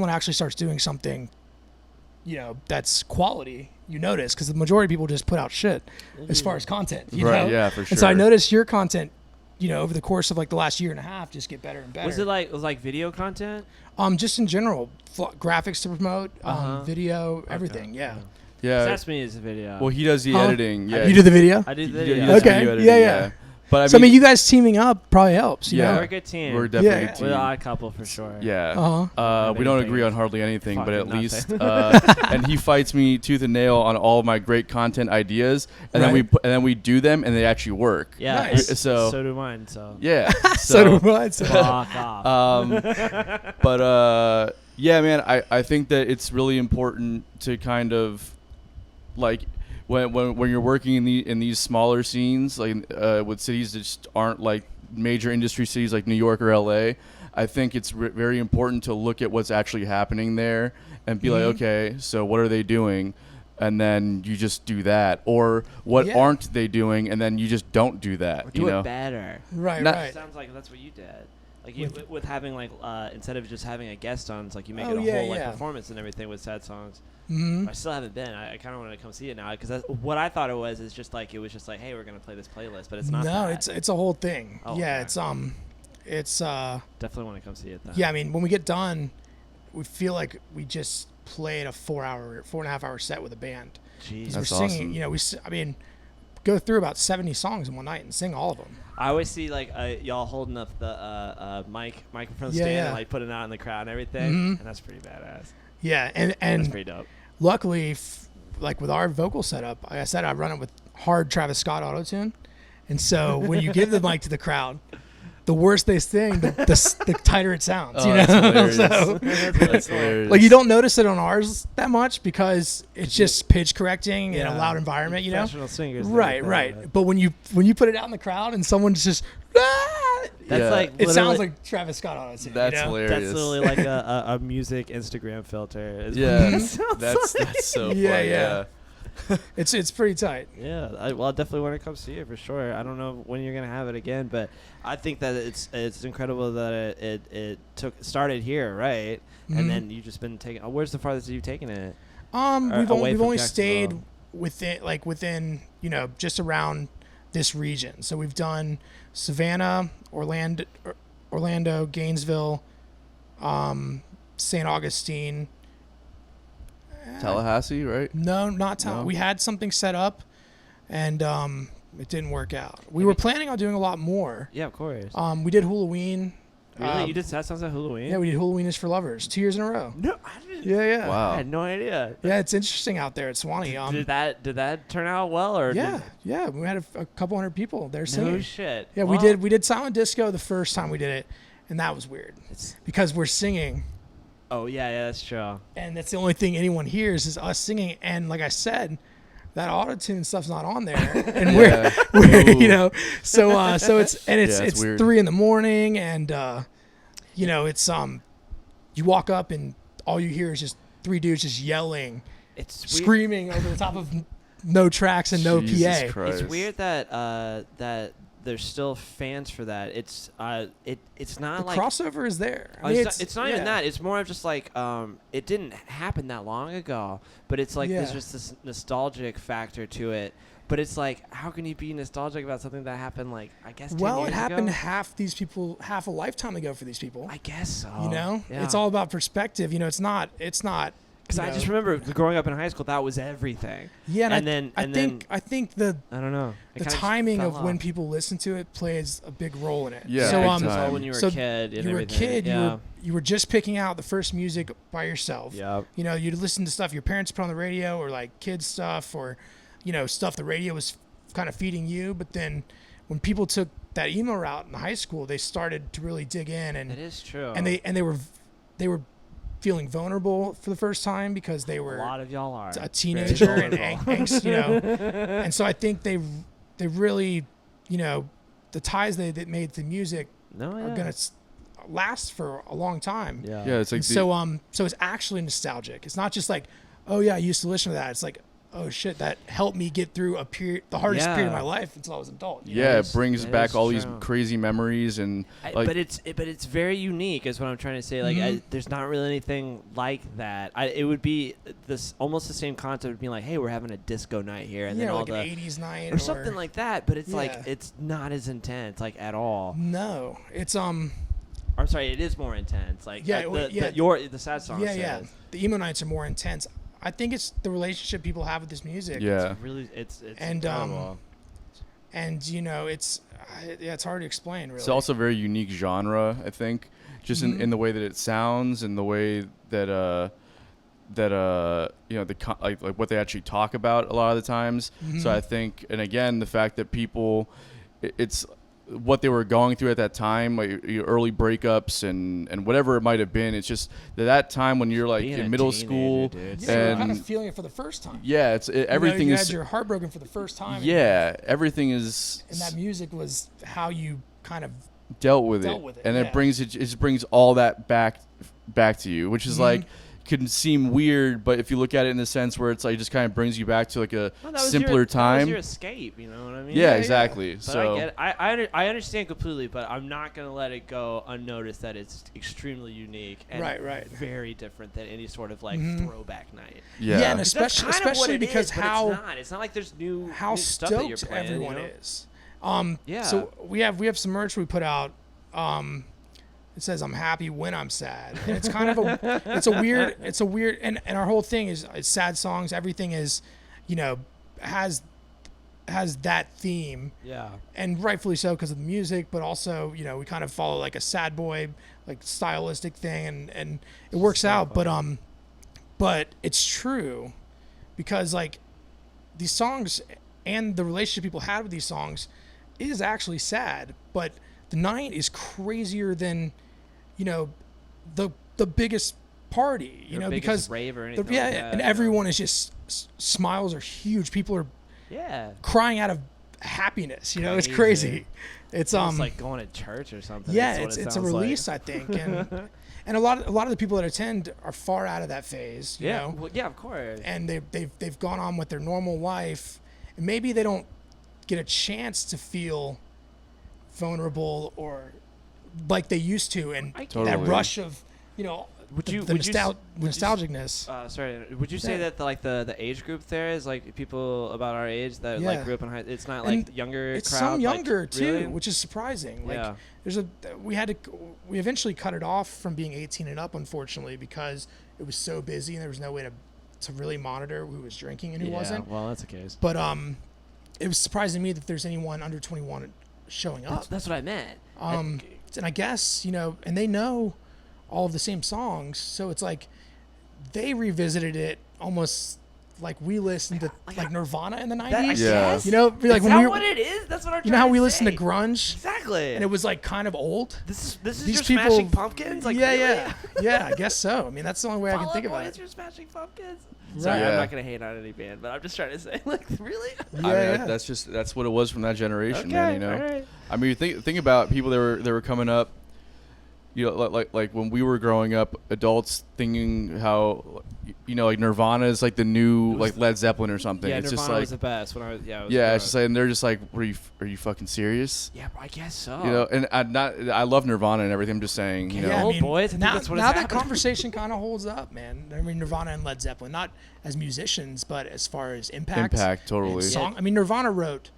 actually starts doing something, that's quality, you notice, because the majority of people just put out shit as far as content, Right, yeah, for sure. And so I noticed your content, over the course of like the last year and a half, just get better and better. Was it like video content? Just in general, graphics to promote, video, everything. Okay. Yeah. Yeah. That's me as a video. Well, he does the editing. Yeah. You do the video? I do the He video. does Okay. video editing, Yeah. But So I mean, you guys teaming up probably helps. You Yeah. know? We're a good team. we're definitely Yeah. a team. We're the odd couple for sure. Yeah. We don't agree on hardly anything, but at Fucking least, nothing. and he fights me tooth and nail on all of my great content ideas, and Right. then we do them, and they actually work. Yeah. Nice. So do mine. So. yeah. So do I. So. Fuck off. But yeah, man, I think that it's really important to kind of like when you're working in these smaller scenes, like with cities that just aren't like major industry cities like New York or LA. I think it's very important to look at what's actually happening there and be like, okay, so what are they doing? And then you just do that, or what aren't they doing, and then you just don't do that. Or do it better. Right. Not- Sounds like that's what you did. Like you, with having like instead of just having a guest on, it's like you make Oh, it a yeah, whole like yeah. performance and everything with sad songs. Mm-hmm. I still haven't been. I kind of want to come see it now because what I thought it was is just like it was just like, hey, we're gonna play this playlist, but it's not. No, that. it's a whole thing. Oh, yeah, okay. it's Definitely want to come see it though. yeah. I mean, when we get done, we feel like we just played a 4.5 hour set with a band. Jeez. We're That's singing. awesome. Go through about 70 songs in one night and sing all of them. I always see like y'all holding up the microphone Yeah, stand yeah. and like putting it out in the crowd and everything, Mhm. and that's pretty badass. Yeah, That's and pretty dope. luckily, like with our vocal setup, like I said, I run it with hard Travis Scott auto-tune. And so when you give the mic to the crowd, the worse they sing, the tighter it sounds. Oh, you know? that's hilarious. So, That's hilarious. like, you don't notice it on ours that much because it's just pitch correcting in a Yeah. loud environment, you know? Professional singers. and Right, everything, right. but- But when you put it out in the crowd and someone's just, That's Yeah. like It sounds literally- like Travis Scott on it. That's you know? hilarious. That's literally like a music Instagram filter. is what Yeah, that sounds that's like. that's so Yeah, funny. yeah. Yeah. It's pretty tight. Yeah, I definitely want to come see it for sure. I don't know when you're gonna have it again, but I think that it's incredible that it started here, right? Mhm. And then you've just been taking. Where's the farthest you've taken it? We've away from only stayed Jacksonville. within just around this region. So we've done Savannah, Orlando, Gainesville, St. Augustine. Tallahassee, right? No, not Tallahassee. No? We had something set up, and it didn't work out. We were planning on doing a lot more. Yeah, of course. We did Halloween. Really, you did that sounds like Halloween. Yeah, we did Halloween is for Lovers 2 years in a row. No, I didn't. Yeah. Wow. I had no idea. Yeah, it's interesting out there at Swanee. Did that turn out well or? Yeah. We had a couple hundred people there No singing. shit. Yeah, Well, we did silent disco the first time we did it, and that was weird because we're singing, Oh yeah, that's true. and that's the only thing anyone hears is us singing. And like I said, that auto-tune stuff's not on there, and Yeah. we're Ooh. so it's Yeah, it's it's weird. 3 a.m, and it's you walk up and all you hear is just 3 dudes just yelling, It's weird. screaming over the top of no tracks and no Jesus PA. Christ. It's weird that there's still fans for that. It's not The like crossover is there. I Oh, mean, it's not even that. It's more of just like it didn't happen that long ago, but it's like there's Yeah. just this nostalgic factor to it. But it's like, how can you be nostalgic about something that happened like I guess 10 Well, years it happened ago? half a lifetime ago for these people. I guess so. Yeah. It's all about perspective. It's not. because I just remember growing up in high school, that was everything. Yeah, and I think the I don't know. It kinda just timing fell of when off. people listen to it plays a big role in it. Yeah, So big It's all time. when you were so a kid. And you were a everything. kid. Yeah. You were just picking out the first music by yourself. Yeah. You'd listen to stuff your parents put on the radio, or like kids stuff, or stuff the radio was kind of feeding you. But then when people took that emo route in high school, they started to really dig in, and It is true. and they were feeling vulnerable for the first time because they were a lot of y'all are a teenager very and vulnerable. angst, and so I think they really, the ties they made to music No, are yeah. gonna last for a long time. Yeah. Yeah, it's like And so it's actually nostalgic. It's not just like, oh yeah, I used to listen to that. It's like, oh shit, that helped me get through the hardest Yeah. period of my life until I was an adult. yeah, is- it brings that back is all these true. crazy memories and like but it's very unique, is what I'm trying to say. Like, Mhm. there's not really anything like that. It would be this almost the same concept of being like, hey, we're having a disco night here, and then all like the an '80s night or something like that. But it's like Yeah. it's not as intense, like at all. No, it's Or, I'm sorry, it is more intense. Like Yeah, the sad song. yeah. The emo nights are more intense. I think it's the relationship people have with this music. yeah. It's really it's And, incredible. And it's hard to explain, really. It's also a very unique genre, I think, just Mhm. in the way that it sounds and the way that like what they actually talk about a lot of the times. So Mhm. I think, and again, the fact that people, it's what they were going through at that time, like your early breakups and whatever it might have been. It's just that time when you're like Being a in middle teenager, school, dude. yeah, you're kind of and feeling it for the first time. yeah, everything you is had your heart broken for the first time. yeah, everything is And that music was how you kind of dealt with dealt with it, and yeah. it just brings all that back to you, which is Mhm. like can seem weird, but if you look at it in the sense where it's like just kind of brings you back to like a Well, that was simpler That was time. your escape, you know what I mean? Yeah, yeah. exactly. But So I get it. I understand completely, but I'm not gonna let it go unnoticed that it's extremely unique and Right. very different than any sort of like Mhm. throwback night. yeah, Yeah, and 'Cause that's especially kind of what especially it because is, but how it's not like there's new stuff that you're stoked playing, everyone you know? is. Yeah. So we have some merch we put out. It says I'm happy when I'm sad. And it's kind of a weird and our whole thing is it's sad songs. Everything is, has that theme, Yeah. and rightfully so because of the music, but also we kind of follow like a sad boy like stylistic thing, and it works So out. funny. But it's true because like these songs and the relationship people had with these songs is actually sad, but the night is crazier than the biggest party, Your biggest because rave or the, anything yeah, like that, and you know? everyone is just smiles are huge. People are Yeah. crying out of happiness. You know, it's crazy. It's It's like going to church or something. Yeah, That's what it's it a sounds release, I think, and a lot of the people that attend are far out of that phase. You know? Well, yeah, of course. And they've gone on with their normal life, and maybe they don't get a chance to feel vulnerable or like they used to, and that rush of, you know, nostalgicness. Sorry, would you say that the age group there is like people about our age that like grew up in high? It's not like younger. It's crowd, some younger like, too, really? which is surprising. Yeah. Like we eventually cut it off from being 18 and up, unfortunately, because it was so busy and there was no way to really monitor who was drinking and who wasn't. Well, that's the case. But it was surprising to me that there's anyone under 21 showing up. That's what I meant. And I guess, you know, and they know all of the same songs, so it's like they revisited it almost like we listened to like Nirvana in the 90s. Yeah. You know, like is that what it is? That's what I'm trying to say. You know how we listened to grunge? Exactly. And it was like kind of old. This is These your people, Smashing Pumpkins? Like, yeah. I guess so. I mean, that's the only way I can think about it. Your Smashing Pumpkins? Right. Sorry, Yeah. I'm not gonna hate on any band, but I'm just trying to say, like, really? I mean, that's what it was from that generation, man. You know, all right. I mean, think about people that were coming up. You know, like when we were growing up, adults thinking how, you know, like Nirvana is like the new like Led Zeppelin or something. Yeah, it's Nirvana just like was the best when I was. it's just like, and they're just like, are you fucking serious? Yeah, I guess so. You know, and I love Nirvana and everything. I'm just saying, you know. Yeah, I mean, boys, I think now that's what is that happening. conversation kind of holds up, man. I mean, Nirvana and Led Zeppelin, not as musicians, but as far as impact. Impact, totally. and song. I mean, Nirvana wrote.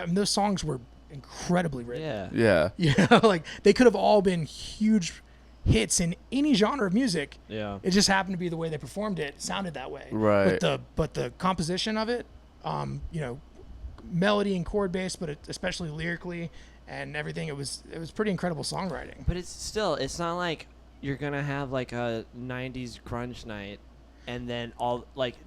Those songs were incredibly written. Yeah. You know, like they could have all been huge hits in any genre of music. Yeah. It just happened to be the way they performed it sounded that way. Right. But the composition of it, you know, melody and chord based, but especially lyrically and everything, it was pretty incredible songwriting. But it's not like you're gonna have like a '90s grunge night, and then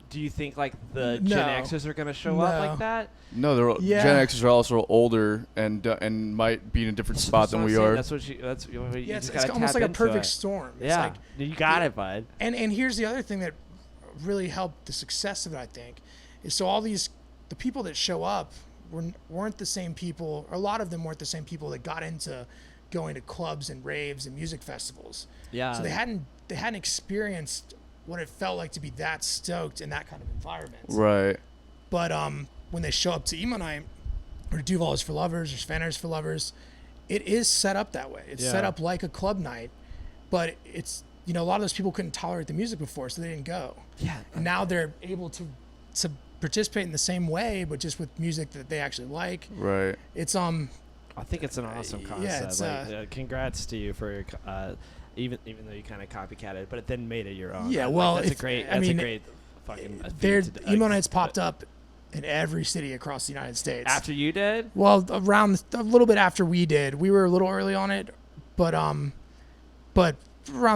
do you think like the No. Gen Xers are gonna show up like that? No, Gen Xers are also older and might be in a different spot than we are. That's what you just It's gotta almost tap like a into perfect it. storm. It's Yeah, like, you got it, bud. And here's the other thing that really helped the success of it, I think, is so all the people that show up weren't the same people, or a lot of them weren't the same people that got into going to clubs and raves and music festivals. Yeah. So they hadn't experienced what it felt like to be that stoked in that kind of environment. Right. But when they show up to Emo Night or Duval is for Lovers or Svanner's for Lovers, it is set up that way. It's set up like a club night, but it's, you know, a lot of those people couldn't tolerate the music before, so they didn't go. Yeah. And now they're able to participate in the same way, but just with music that they actually like. Right. It's I think it's an awesome concept. it's, congrats to you for even though you kind of copycatted, but it then made it your own. Yeah, well, that's a if- great I mean, fucking. Emo Nights popped up in every city across the United States. after you did. Well, around a little bit after we did. We were a little early on it, but around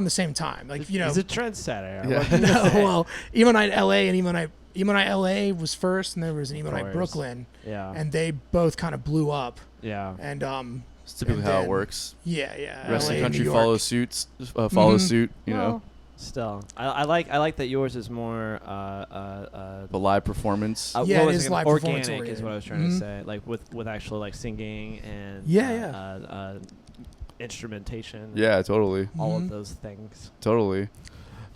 the same time. Like, you know, He's a trendsetter. Yeah. no, well, Emo Night LA and Emo Night LA was first, and there was an Emo Night course. Brooklyn, Yeah. and they both kind of blew up. Yeah. And It's typically and how then- it works. Yeah. The rest LA of the and New country York. follows suit. You know, Still, I like that yours is more the live performance. Yeah, what it was is again? live Organic performance is what I was trying to say. Like with actual like singing and instrumentation. Yeah, totally, All of those things. totally.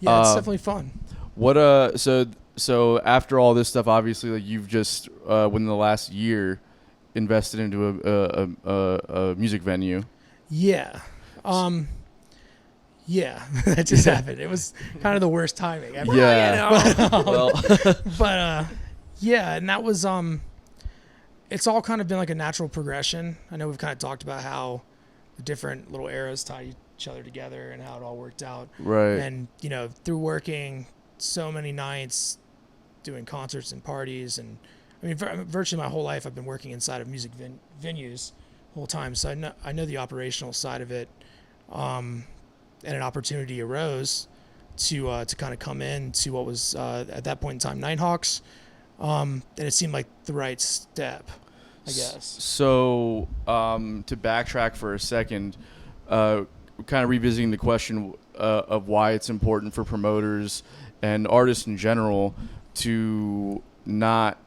Yeah, it's definitely fun. What so after all this stuff, obviously, like you've just within the last year invested into a music venue. Yeah. Yeah, that just happened. It was kind of the worst timing ever. Yeah. Well, But yeah, and that was it's all kind of been like a natural progression. I know we've kind of talked about how the different little eras tie each other together and how it all worked out. right. And, you know, through working so many nights, doing concerts and parties, and I mean, virtually my whole life I've been working inside of music venues the whole time. So I know the operational side of it. And an opportunity arose to kind of come in to what was at that point in time Nighthawks, and it seemed like the right step, I guess. So to backtrack for a second, kind of revisiting the question of why it's important for promoters and artists in general to not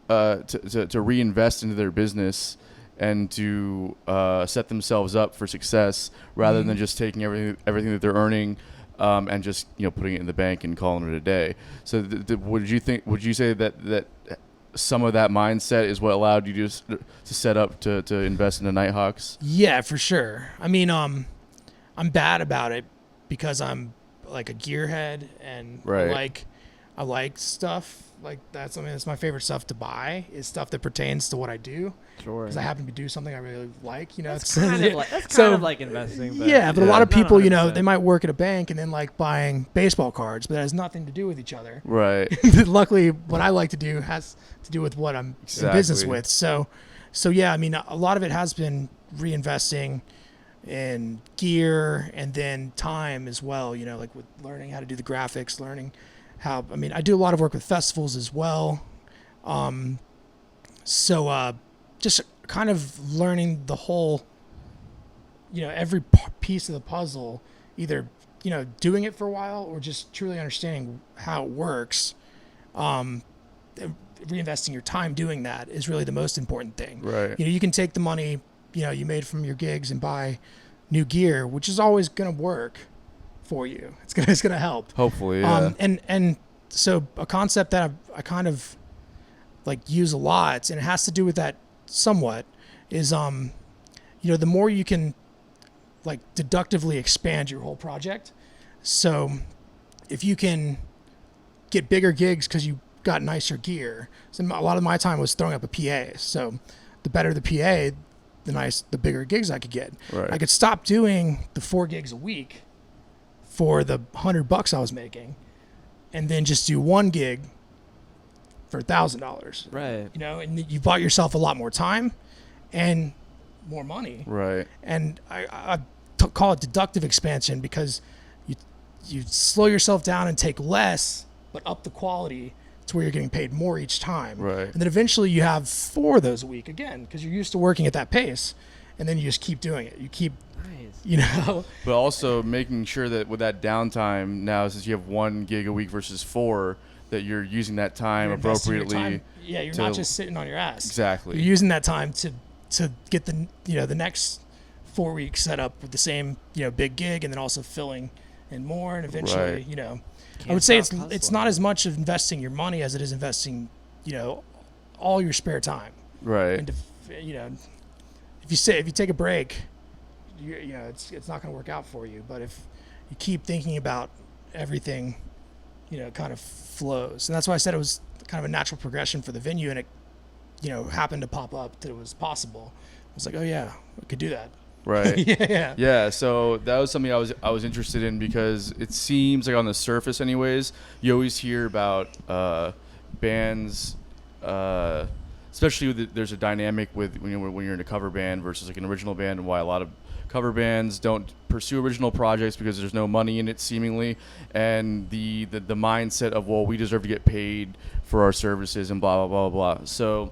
to reinvest into their business and to set themselves up for success rather than just taking everything that they're earning and just putting it in the bank and calling it a day. So would you say that some of that mindset is what allowed you to set up to invest in the Nighthawks? Yeah, for sure. I mean, I'm bad about it because I'm like a gearhead and Right. I like stuff like that. I mean, it's my favorite stuff to buy is stuff that pertains to what I do. Sure. Because I happen to do something I really like. That's it's kind of like investing. But yeah, but a lot of people, 100%. they might work at a bank and then like buying baseball cards, but that has nothing to do with each other. Right. Luckily, what I like to do has to do with what I'm in business with. So yeah, I mean, a lot of it has been reinvesting in gear and then time as well, like with learning how to do the graphics, learning how, I mean, I do a lot of work with festivals as well. Just kind of learning the whole, every piece of the puzzle, either, doing it for a while or just truly understanding how it works. Reinvesting your time doing that is really the most important thing. Right. You can take the money, you made from your gigs and buy new gear, which is always going to work for you. It's going to help. Hopefully, yeah. And so a concept that I kind of like use a lot, and it has to do with that somewhat, is the more you can like deductively expand your whole project. So if you can get bigger gigs because you got nicer gear, so a lot of my time was throwing up a PA. So the better the PA, the bigger gigs I could get. Right. I could stop doing the 4 gigs a week for the $100 I was making, and then just do 1 gig for $1,000. Right. And you bought yourself a lot more time and more money. Right. And I call it deductive expansion because you slow yourself down and take less, but up the quality to where you're getting paid more each time. Right. And then eventually you have 4 of those a week again because you're used to working at that pace, and then you just keep doing it. You keep, But also making sure that with that downtime now, since you have 1 gig a week versus 4, that you're using that time appropriately. Yeah, you're not just sitting on your ass. Exactly. You're using that time to get the next 4 weeks set up with the same big gig, and then also filling in more, and eventually I would say it's not as much of investing your money as it is investing all your spare time. Right. And if you take a break, it's not going to work out for you. But if you keep thinking about everything, it kind of flows. And that's why I said it was kind of a natural progression for the venue, and it happened to pop up that it was possible. I was like, oh yeah, I could do that. Right. Yeah. Yeah. So that was something I was interested in because it seems like on the surface, anyways, you always hear about bands, especially there's a dynamic with when you're in a cover band versus like an original band, and why a lot of cover bands don't pursue original projects because there's no money in it seemingly, and the mindset of, well, we deserve to get paid for our services and blah blah blah blah. So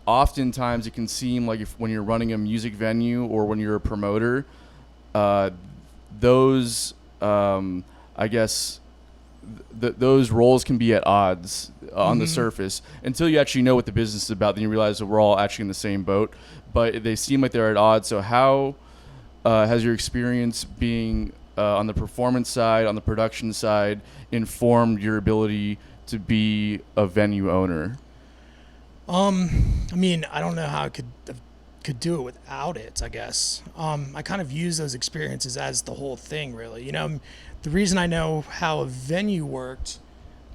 oftentimes it can seem like when you're running a music venue or when you're a promoter, those I guess those roles can be at odds on the surface until you actually know what the business is about. Then you realize that we're all actually in the same boat, but they seem like they're at odds. So how has your experience being on the performance side, on the production side, informed your ability to be a venue owner? I mean, I don't know how I could do it without it, I guess. I kind of use those experiences as the whole thing, really. The reason I know how a venue worked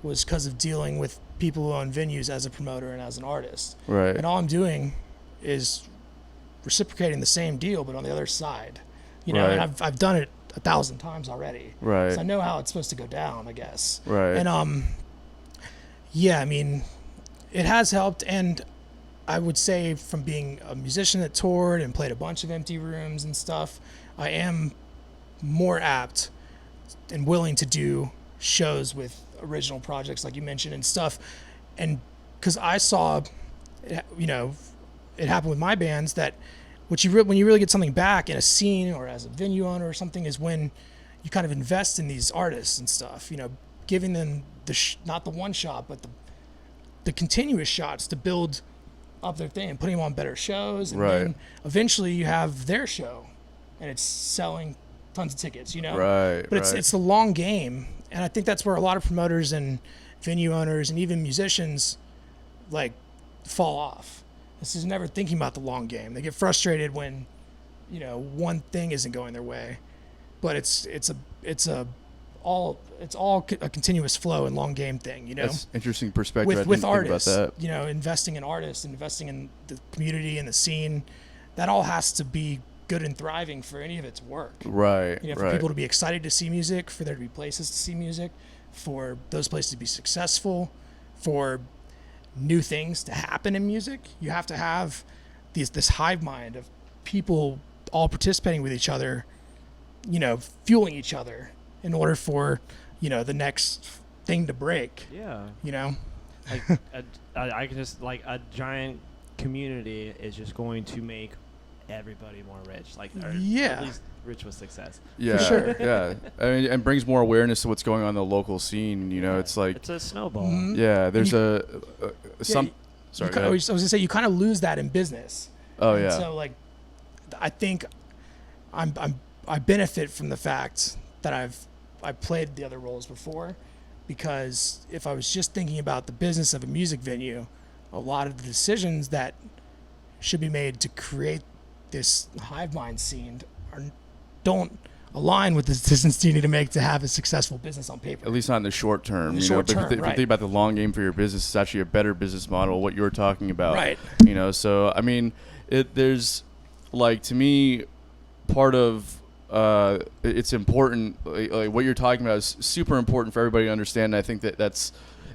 was because of dealing with people who own venues as a promoter and as an artist. Right. And all I'm doing is reciprocating the same deal, but on the other side. Right. And I've done it 1,000 times already. Right. So I know how it's supposed to go down, I guess. Right. And yeah, I mean, it has helped, and I would say from being a musician that toured and played a bunch of empty rooms and stuff, I am more apt and willing to do shows with original projects like you mentioned and stuff. And because I saw, it happened with my bands, that when you really get something back in a scene or as a venue owner or something is when you kind of invest in these artists and stuff, giving them not the one shot, but the continuous shots to build up their thing and putting them on better shows. And Right. then eventually you have their show and it's selling tons of tickets, you know? Right. But it's the long game. And I think that's where a lot of promoters and venue owners and even musicians like fall off. This is never thinking about the long game. They get frustrated when, you know, one thing isn't going their way. But it's all a continuous flow and long game thing, you know. That's interesting perspective. I With didn't artists, think about that. you know, investing in artists, investing in the community and the scene, that all has to be good and thriving for any of its work. Right. You know, for people to be excited to see music, for there to be places to see music, for those places to be successful, for new things to happen in music. You have to have this hive mind of people all participating with each other, you know, fueling each other in order for, you know, the next thing to break. Yeah. You know? Like I can just, like, a giant community is just going to make everybody more rich. Like, or Yeah. at least rich with success. Yeah, sure. yeah. I mean, and brings more awareness to what's going on in the local scene. You know, it's like, it's a snowball. Mhm. yeah, there's You- some. you Sorry. kinda, go I ahead. was gonna say, you kind of lose that in business. Oh And yeah. So like, I think I benefit from the fact that I've played the other roles before, because if I was just thinking about the business of a music venue, a lot of the decisions that should be made to create this hive mind scene don't align with the decisions you need to make to have a successful business on paper. At least not in the short term. In the you short know, term, but if you right. think about the long game for your business, it's actually a better business model. What you were talking about, Right. You know, so I mean, there's like, to me, part of it's important. Like what you're talking about is super important for everybody to understand. And I think that's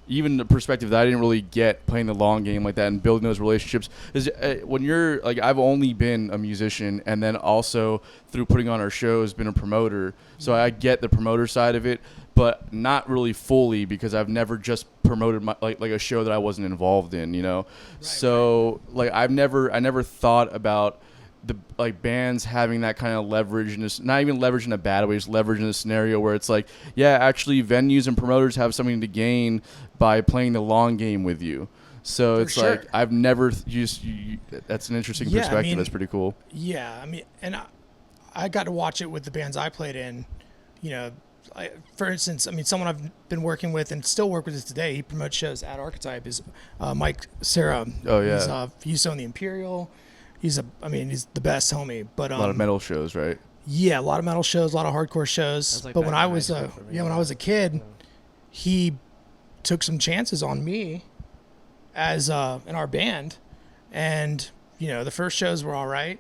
even the perspective that I didn't really get playing the long game like that and building those relationships is when you're like, I've only been a musician, and then also through putting on our shows been a promoter, so I get the promoter side of it, but not really fully, because I've never just promoted my like a show that I wasn't involved in, you know. So like I never thought about the like bands having that kind of leverage, and not even leverage in a bad way, just leverage in a scenario where it's like, yeah, actually venues and promoters have something to gain by playing the long game with you. So For it's sure. like, I've never used that's an interesting Yeah, I perspective. mean, That's pretty cool. Yeah, I mean, and I got to watch it with the bands I played in. You know, for instance, I mean, someone I've been working with and still work with us today, he promotes shows at Archetype, is Mike Sarah. Oh, yeah. He used to own the Imperial. He's the best homie. But A lot of metal shows, right? yeah, a lot of metal shows, a lot of hardcore shows. That's like But back when in I high was school for me. when I was a kid, he took some chances on me as in our band, and you know, the first shows were all right,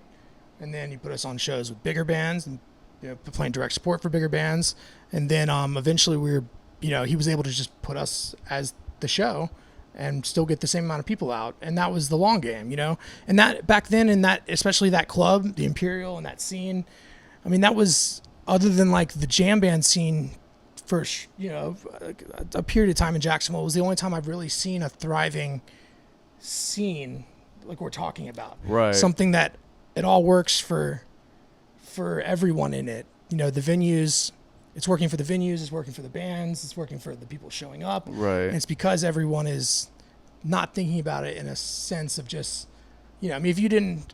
and then he put us on shows with bigger bands and, you know, playing direct support for bigger bands, and then eventually we were, you know, he was able to just put us as the show and still get the same amount of people out, and that was the long game, you know. And that back then, in that, especially that club, the Imperial, and that scene, I mean, that was, other than like the jam band scene for, you know, a period of time in Jacksonville, was the only time I've really seen a thriving scene like we're talking about. Right. Something that it all works for everyone in it. You know, the venues, it's working for the venues, it's working for the bands, it's working for the people showing up. Right. And it's because everyone is not thinking about it in a sense of just, you know, I mean,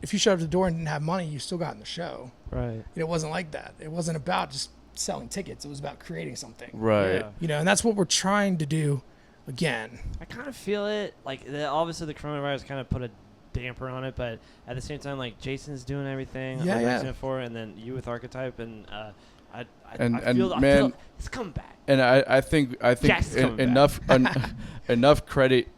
if you showed up at the door and didn't have money, you still got in the show. Right. It wasn't like that. It wasn't about just selling tickets. It was about creating something. Right. Yeah. You know, and that's what we're trying to do again. I kind of feel it. Like, obviously the coronavirus kind of put a damper on it, but at the same time, like, Jason's doing everything. Yeah, like yeah. Resident Evil 4, and then you with Archetype, and I And feel it's coming back. And I think Jack's coming enough enough credit.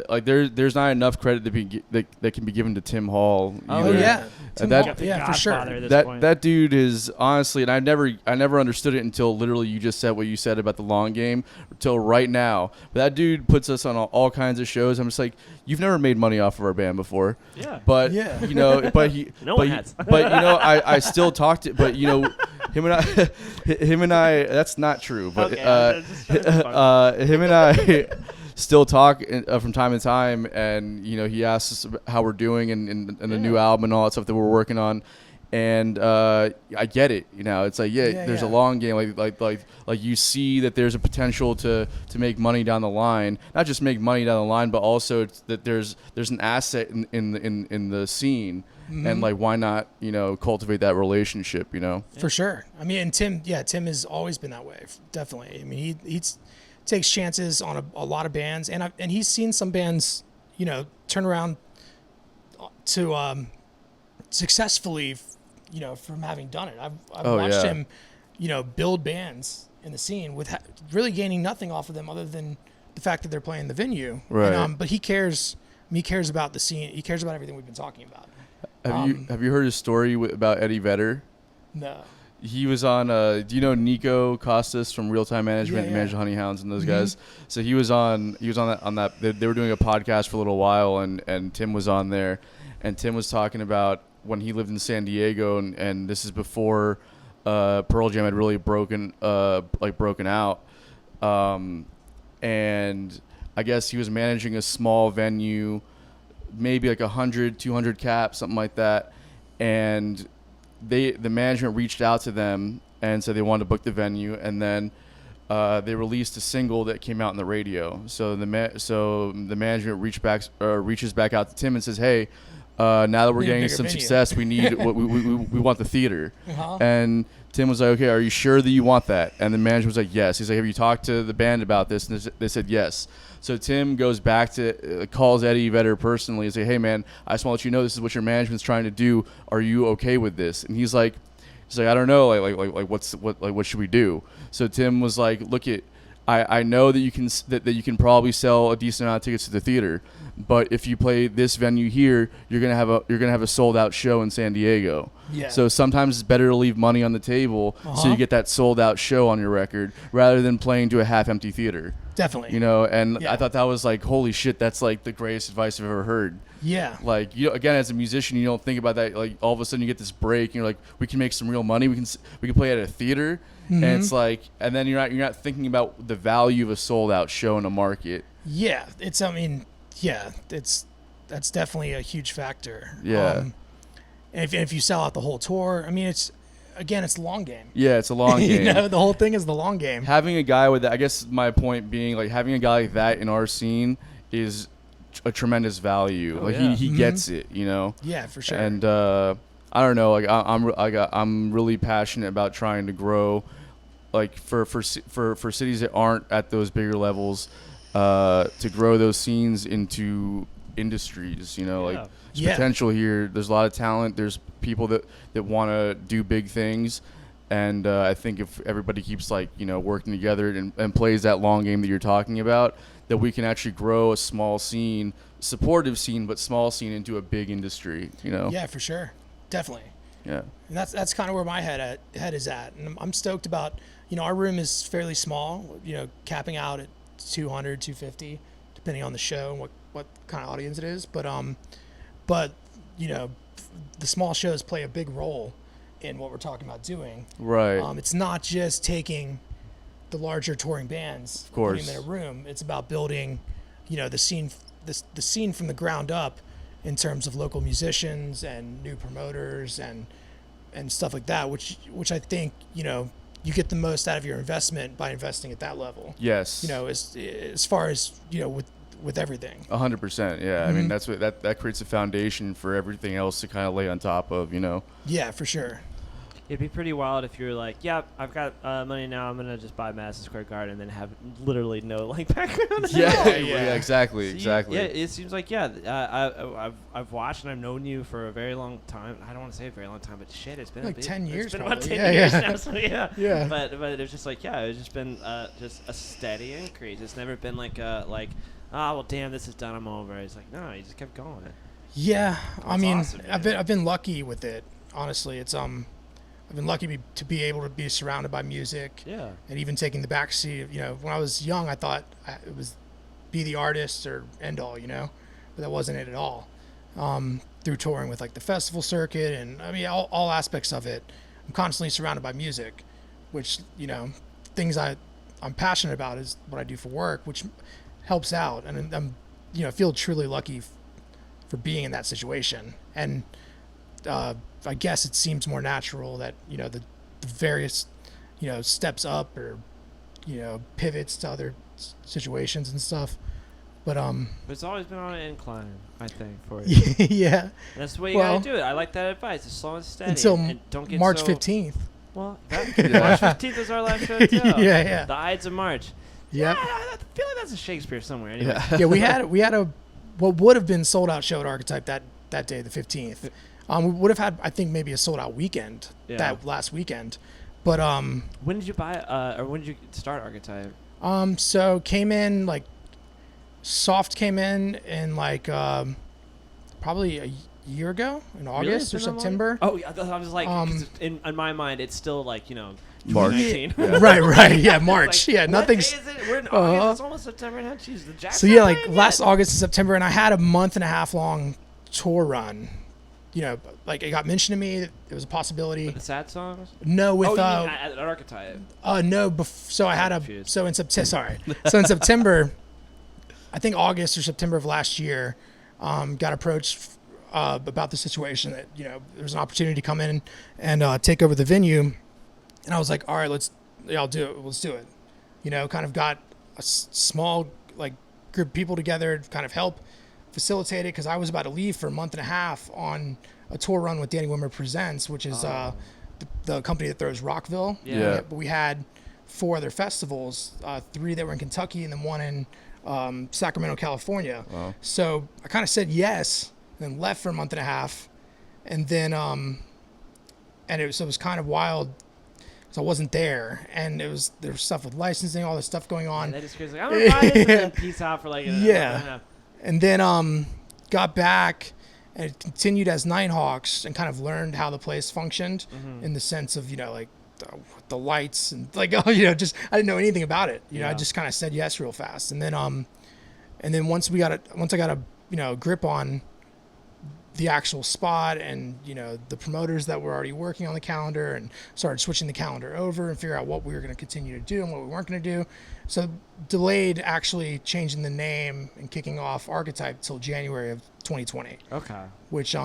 Like there's not enough credit that can be given to Tim Hall. Oh either. yeah, Tim that- Hall, yeah, for sure. Godfather at this That point. that dude is honestly, and I never understood it until literally you just said what you said about the long game until right now. But that dude puts us on all kinds of shows. I'm just like, you've never made money off of our band before. Yeah. But Yeah. you know, but he No but one he- has. but you know, I still talked to, but you know, him and I that's not true. But Okay, him and I still talk from time to time, and you know, he asks us how we're doing and the new album and all that stuff that we're working on, And I get it, you know. It's like there's a yeah. long game. Like you see that there's a potential to make money down the line. Not just make money down the line, but also that there's an asset in the scene, and like why not, you know, cultivate that relationship, you know? For sure. I mean, and Tim has always been that way. Definitely. I mean, he takes chances on a lot of bands, and he's seen some bands, you know, turn around to successfully, you know, from having done it. I've watched him, you know, build bands in the scene with really gaining nothing off of them other than the fact that they're playing the venue. Right. And, but he cares. He cares about the scene. He cares about everything we've been talking about. Have you heard his story about Eddie Vedder? No. He was on. Do you know Nico Costas from Real Time Management, Yeah. Manage Honeyhounds, and those guys? So he was on. He was on that. They were doing a podcast for a little while, and Tim was on there, and Tim was talking about when he lived in San Diego, and this is before Pearl Jam had really broken out, and I guess he was managing a small venue, maybe like 100, 200 cap, something like that, and the management reached out to them and said they wanted to book the venue, and then they released a single that came out on the radio. So the management reaches back out to Tim and says, "Hey, now that we're getting some success, we need we want the theater." And Tim was like, "Okay, are you sure that you want that?" And the manager was like, "Yes." He's like, "Have you talked to the band about this?" And they said yes. So Tim goes back to calls Eddie Vedder personally and say, "Hey man, I just want to let you know this is what your management's trying to do. Are you okay with this?" And he's like, "I don't know. What should we do?" So Tim was like, "Look it. I know that you can probably sell a decent amount of tickets to the theater, but if you play this venue here, you're gonna have a sold out show in San Diego. Yeah. So sometimes it's better to leave money on the table so you get that sold out show on your record rather than playing to a half empty theater." Definitely. You know, and I thought that was like, holy shit, that's like the greatest advice I've ever heard. Yeah. Like, again, as a musician, you don't think about that. Like, all of a sudden you get this break, and you're like, we can make some real money. We can play at a theater, and it's like, and then you're not thinking about the value of a sold out show in a market. Yeah, that's definitely a huge factor. Yeah. And if you sell out the whole tour, I mean, it's a long game. Yeah, it's a long game. You know, the whole thing is the long game. Having a guy with that, I guess my point being, like, having a guy like that in our scene is a tremendous value. He gets it, you know. Yeah, for sure. And I don't know, like I'm really passionate about trying to grow, like for cities that aren't at those bigger levels, to grow those scenes into industries. You know, like there's potential here. There's a lot of talent. There's people that want to do big things. And I think if everybody keeps, like, you know, working together and plays that long game that you're talking about, that we can actually grow a small scene, supportive scene, but small scene into a big industry, you know? Yeah, for sure. Definitely. Yeah. And that's kind of where my head is at. And I'm stoked about, you know, our room is fairly small, you know, capping out at 200, 250, depending on the show and what kind of audience it is. But, you know, the small shows play a big role in what we're talking about doing. Right. It's not just taking the larger touring bands, of course, putting them in a room. It's about building, you know, the scene from the ground up in terms of local musicians and new promoters and stuff like that, which I think, you know, you get the most out of your investment by investing at that level. Yes. You know, as far as, you know, with everything. 100%. Yeah. I mean, that's what that creates a foundation for everything else to kind of lay on top of, you know? Yeah, for sure. It'd be pretty wild if you're like, yeah, I've got money now. I'm gonna just buy Madison Square Garden and then have literally no, like, background. Yeah, exactly. Yeah, it seems like I've watched and I've known you for a very long time. I don't want to say a very long time, but shit, it's been like 10 years. It's been probably. about 10 years now. So yeah. But it's just like, it's just been just a steady increase. It's never been like well, damn, this is done, I'm over. It's like, no, you just kept going. Yeah, I mean, awesome, I've been lucky with it. Honestly, it's I've been lucky to be able to be surrounded by music. Yeah. And even taking the backseat. You know, when I was young, I thought it was be the artist or end all, you know, but that wasn't it at all. Through touring with, like, the festival circuit and, I mean, all aspects of it, I'm constantly surrounded by music, which, you know, things I'm passionate about is what I do for work, which helps out. And I'm, you know, feel truly lucky for being in that situation. And I guess it seems more natural that the various steps up or pivots to other situations and stuff. But it's always been on an incline, I think, for it. yeah. That's the way you gotta do it. I like that advice. Just slow and steady. Until and don't get March so, 15th. Well, March 15th is our last show too. Yeah. The Ides of March. Yeah. I feel like that's a Shakespeare somewhere. Anyway. Yeah, we had a what would have been sold out show at Archetype that day, the 15th. We would have had, I think, maybe a sold out weekend that last weekend. But when did you buy or when did you start Archetype? So came in like Soft came in like probably a year ago in August or September. Oh, yeah, I was like, 'cause in my mind, it's still like March. Yeah. right. Yeah, March. Like, yeah, nothing's. What day is it? We're in August. It's almost September now. Jeez, the Jacksonville. So yeah, like last August and September, and I had a month and a half long tour run. Like it got mentioned to me that there was a possibility. With the sad songs? No, with you mean at Archetype. No. So I had So in September. Sorry. So in September, I think August or September of last year, got approached about the situation that there was an opportunity to come in and take over the venue, and I was like, all right, I'll do it. Let's do it. Kind of got a small like group of people together to kind of help facilitate it, because I was about to leave for a month and a half on a tour run with Danny Wimmer Presents, which is the company that throws Rockville. Yeah. But we had 4 other festivals, 3 that were in Kentucky and then 1 in Sacramento, California. Wow. So I kind of said yes, and then left for a month and a half, and then it was kind of wild. So I wasn't there, and there was stuff with licensing, all this stuff going on. And they just like, I'm gonna buy this and then peace out for like and then got back and it continued as Nighthawks and kind of learned how the place functioned in the sense of like the lights and like just I didn't know anything about it. I just kind of said yes real fast, and then once I got a grip on the actual spot and the promoters that were already working on the calendar, and started switching the calendar over and figure out what we were going to continue to do and what we weren't going to do. So delayed actually changing the name and kicking off Archetype till January of 2020. Okay. Which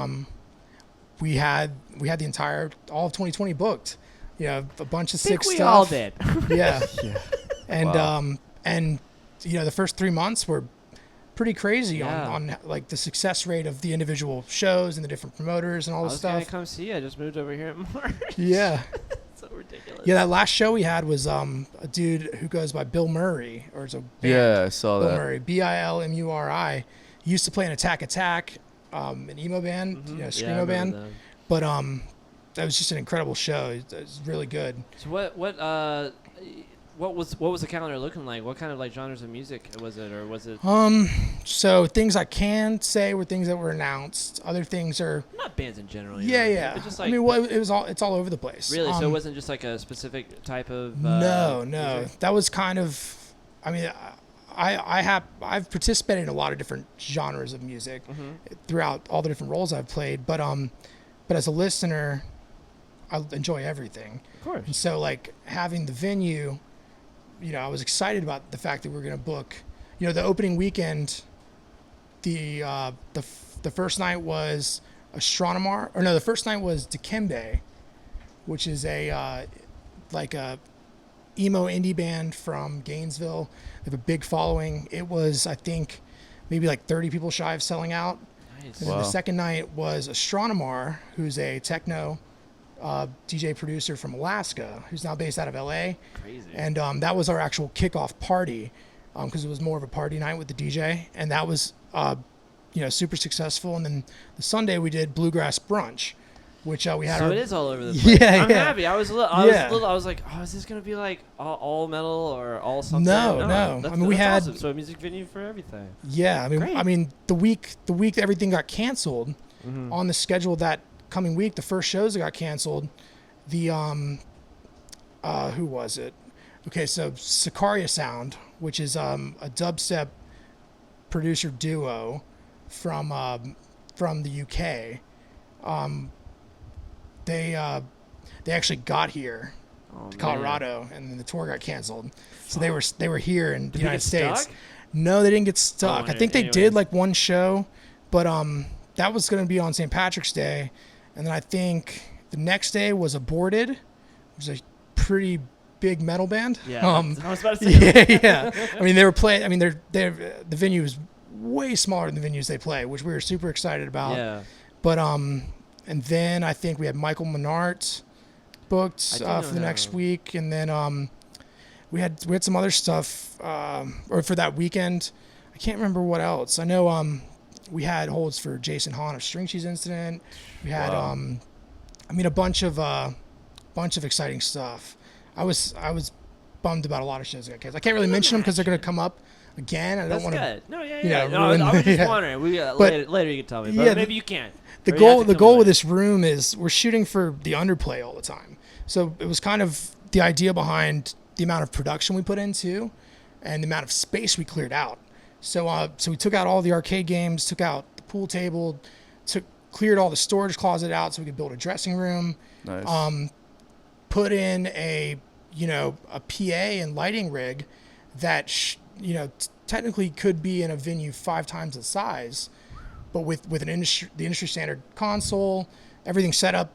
we had the all of 2020 booked. A bunch of sick stuff. We all did. Yeah. And Wow. And the first 3 months were pretty crazy on like the success rate of the individual shows and the different promoters and all this stuff. I was gonna come see you. I just moved over here in March. Yeah. So ridiculous. Yeah, that last show we had was a dude who goes by Bill Murray, or it's a band. Yeah, I saw Bill that. Murray, Bilmuri. He used to play in Attack, an emo band, screamo band. Them. But that was just an incredible show. It was really good. So what was the calendar looking like? What kind of like genres of music was it, or was it? So things I can say were things that were announced. Other things are Not bands in general. yeah. But just like, I mean, it's all over the place. Really? So it wasn't just like a specific type of. No. music? That was kind of. I mean, I've participated in a lot of different genres of music throughout all the different roles I've played, but as a listener, I enjoy everything. Of course. And so like having the venue, I was excited about the fact that we're going to book, the opening weekend. The first night was Astronomar, or no, the first night was Dikembe, which is a emo indie band from Gainesville. They have a big following. It was, I think, maybe like 30 people shy of selling out. Nice. And then the second night was Astronomar, who's a techno DJ producer from Alaska, who's now based out of LA. Crazy. And that was our actual kickoff party, because it was more of a party night with the DJ, and that was super successful. And then the Sunday we did Bluegrass Brunch, which we had. So it is all over the place. Yeah, I'm happy. I was like, oh, is this gonna be like all metal or all something? No. That's, I mean, we had awesome. So a music venue for everything. Yeah, Great. I mean, the week everything got canceled, on the schedule that coming week, the first shows that got canceled, the who was it? Okay, so Sicaria Sound, which is a dubstep producer duo from the UK. They actually got here to Colorado, and then the tour got canceled. So they were here in the United States. Stuck? No, they didn't get stuck. I think they did anyways. like one show, but that was going to be on St. Patrick's Day, And then I think the next day was Aborted, which is a pretty big metal band. Yeah, I was about to say. Yeah. I mean, they were playing. I mean, the venue is way smaller than the venues they play, which we were super excited about. Yeah. But and then I think we had Michael Menart booked for the next week, and then we had some other stuff or for that weekend. I can't remember what else. I know we had holds for Jason Hahn of String Cheese Incident. We had I mean a bunch of exciting stuff. I was bummed about a lot of shows that got canceled. I can't really mention them because they're going to come up again. I don't want to. That's good. No, yeah. You know, No, I was just yeah. wondering. Later you can tell me, but Yeah, maybe you can't. The goal with this room is we're shooting for the underplay all the time. So it was kind of the idea behind the amount of production we put into and the amount of space we cleared out. So we took out all the arcade games, took out the pool table, cleared all the storage closet out so we could build a dressing room. Nice. Put in a PA and lighting rig that technically could be in a venue 5 times the size, but with the industry standard console, everything set up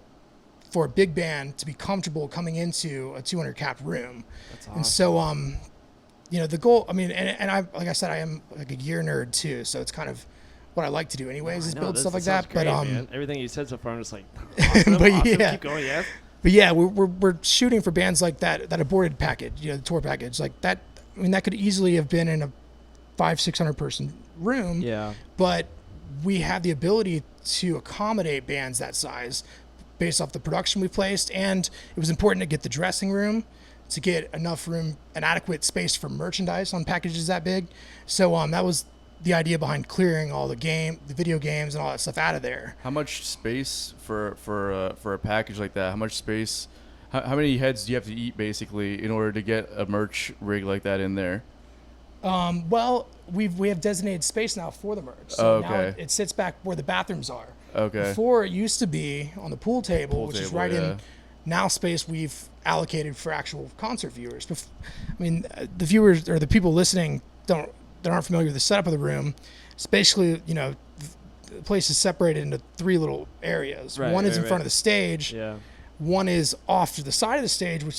for a big band to be comfortable coming into a 200 cap room. That's awesome. And so the goal, I mean, and I, like I said, I am like a gear nerd too, so it's kind of what I like to do anyways, is build stuff like that. Great, but man. Everything you said so far, I'm just like, awesome, but awesome. yeah. Keep going, yeah. But yeah, we're shooting for bands like that Aborted package, the tour package, like that. I mean, that could easily have been in a 500-600 person room. Yeah. But we have the ability to accommodate bands that size based off the production we placed, and it was important to get the dressing room, to get enough room, an adequate space for merchandise on packages that big. So that was the idea behind clearing all the video games and all that stuff out of there. How much space for a package like that? How much space? How many heads do you have to eat basically in order to get a merch rig like that in there? Well, we have designated space now for the merch. So now it sits back where the bathrooms are. Okay. Before it used to be on the pool table, which is right in now space we've allocated for actual concert viewers. I mean, the viewers or the people listening that aren't familiar with the setup of the room. It's basically, the place is separated into 3 little areas. One is in front of the stage. Yeah. One is off to the side of the stage, which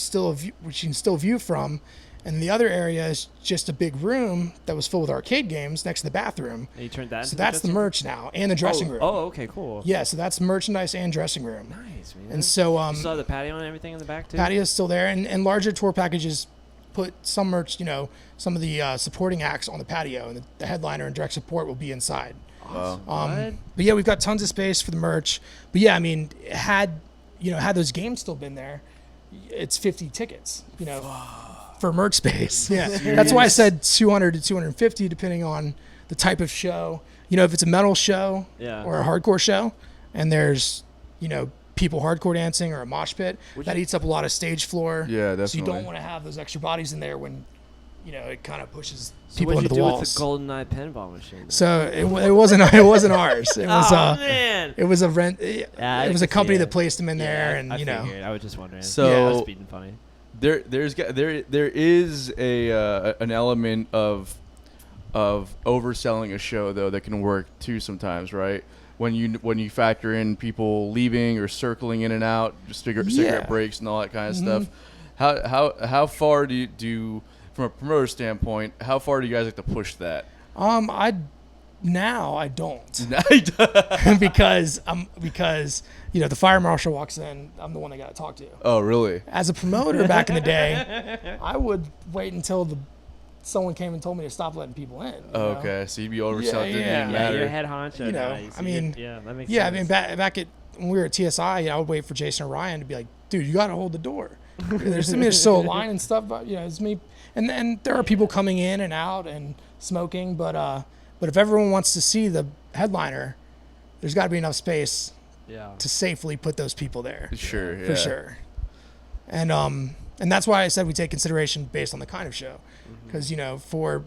you can still view from. And the other area is just a big room that was filled with arcade games next to the bathroom. And you turned that into So that's the merch now and the dressing room. Oh, okay, cool. Yeah, so that's merchandise and dressing room. Nice, man. And so you still have the patio and everything in the back too? Patio's still there, and larger tour packages put some merch, some of the supporting acts on the patio, and the headliner and direct support will be inside. Awesome. But yeah, we've got tons of space for the merch. But yeah, I mean, had those games still been there, it's 50 tickets, for merch space. Yeah, that's why I said 200 to 250, depending on the type of show. If it's a metal show or a hardcore show, and there's people hardcore dancing or a mosh pit, that eats up a lot of stage floor. Yeah, definitely. So you don't want to have those extra bodies in there when it kind of pushes So people what'd into you the do walls. with the GoldenEye pinball machine then? So it wasn't ours. It was man. it was a rent. It was a company that placed them in Yeah, there, and I figured. I was just wondering. So- that's being funny. There is an element of overselling a show though that can work too sometimes, right? When you factor in people leaving or circling in and out, just cigarette breaks and all that kind of stuff. How far do you from a promoter standpoint? How far do you guys like to push that? I don't because the fire marshal walks in, I'm the one they got to talk to. Oh, really? As a promoter back in the day, I would wait until someone came and told me to stop letting people in. Okay, so you'd be overselling. It didn't matter. You're head honcho. that makes sense. I mean, back when we were at TSI, I would wait for Jason or Ryan to be like, dude, you got to hold the door. There's still a line and stuff, but it's me. And there are people coming in and out and smoking, but if everyone wants to see the headliner, there's got to be enough space to safely put those people there. Sure, yeah. For sure. And that's why I said we take consideration based on the kind of show. Because, for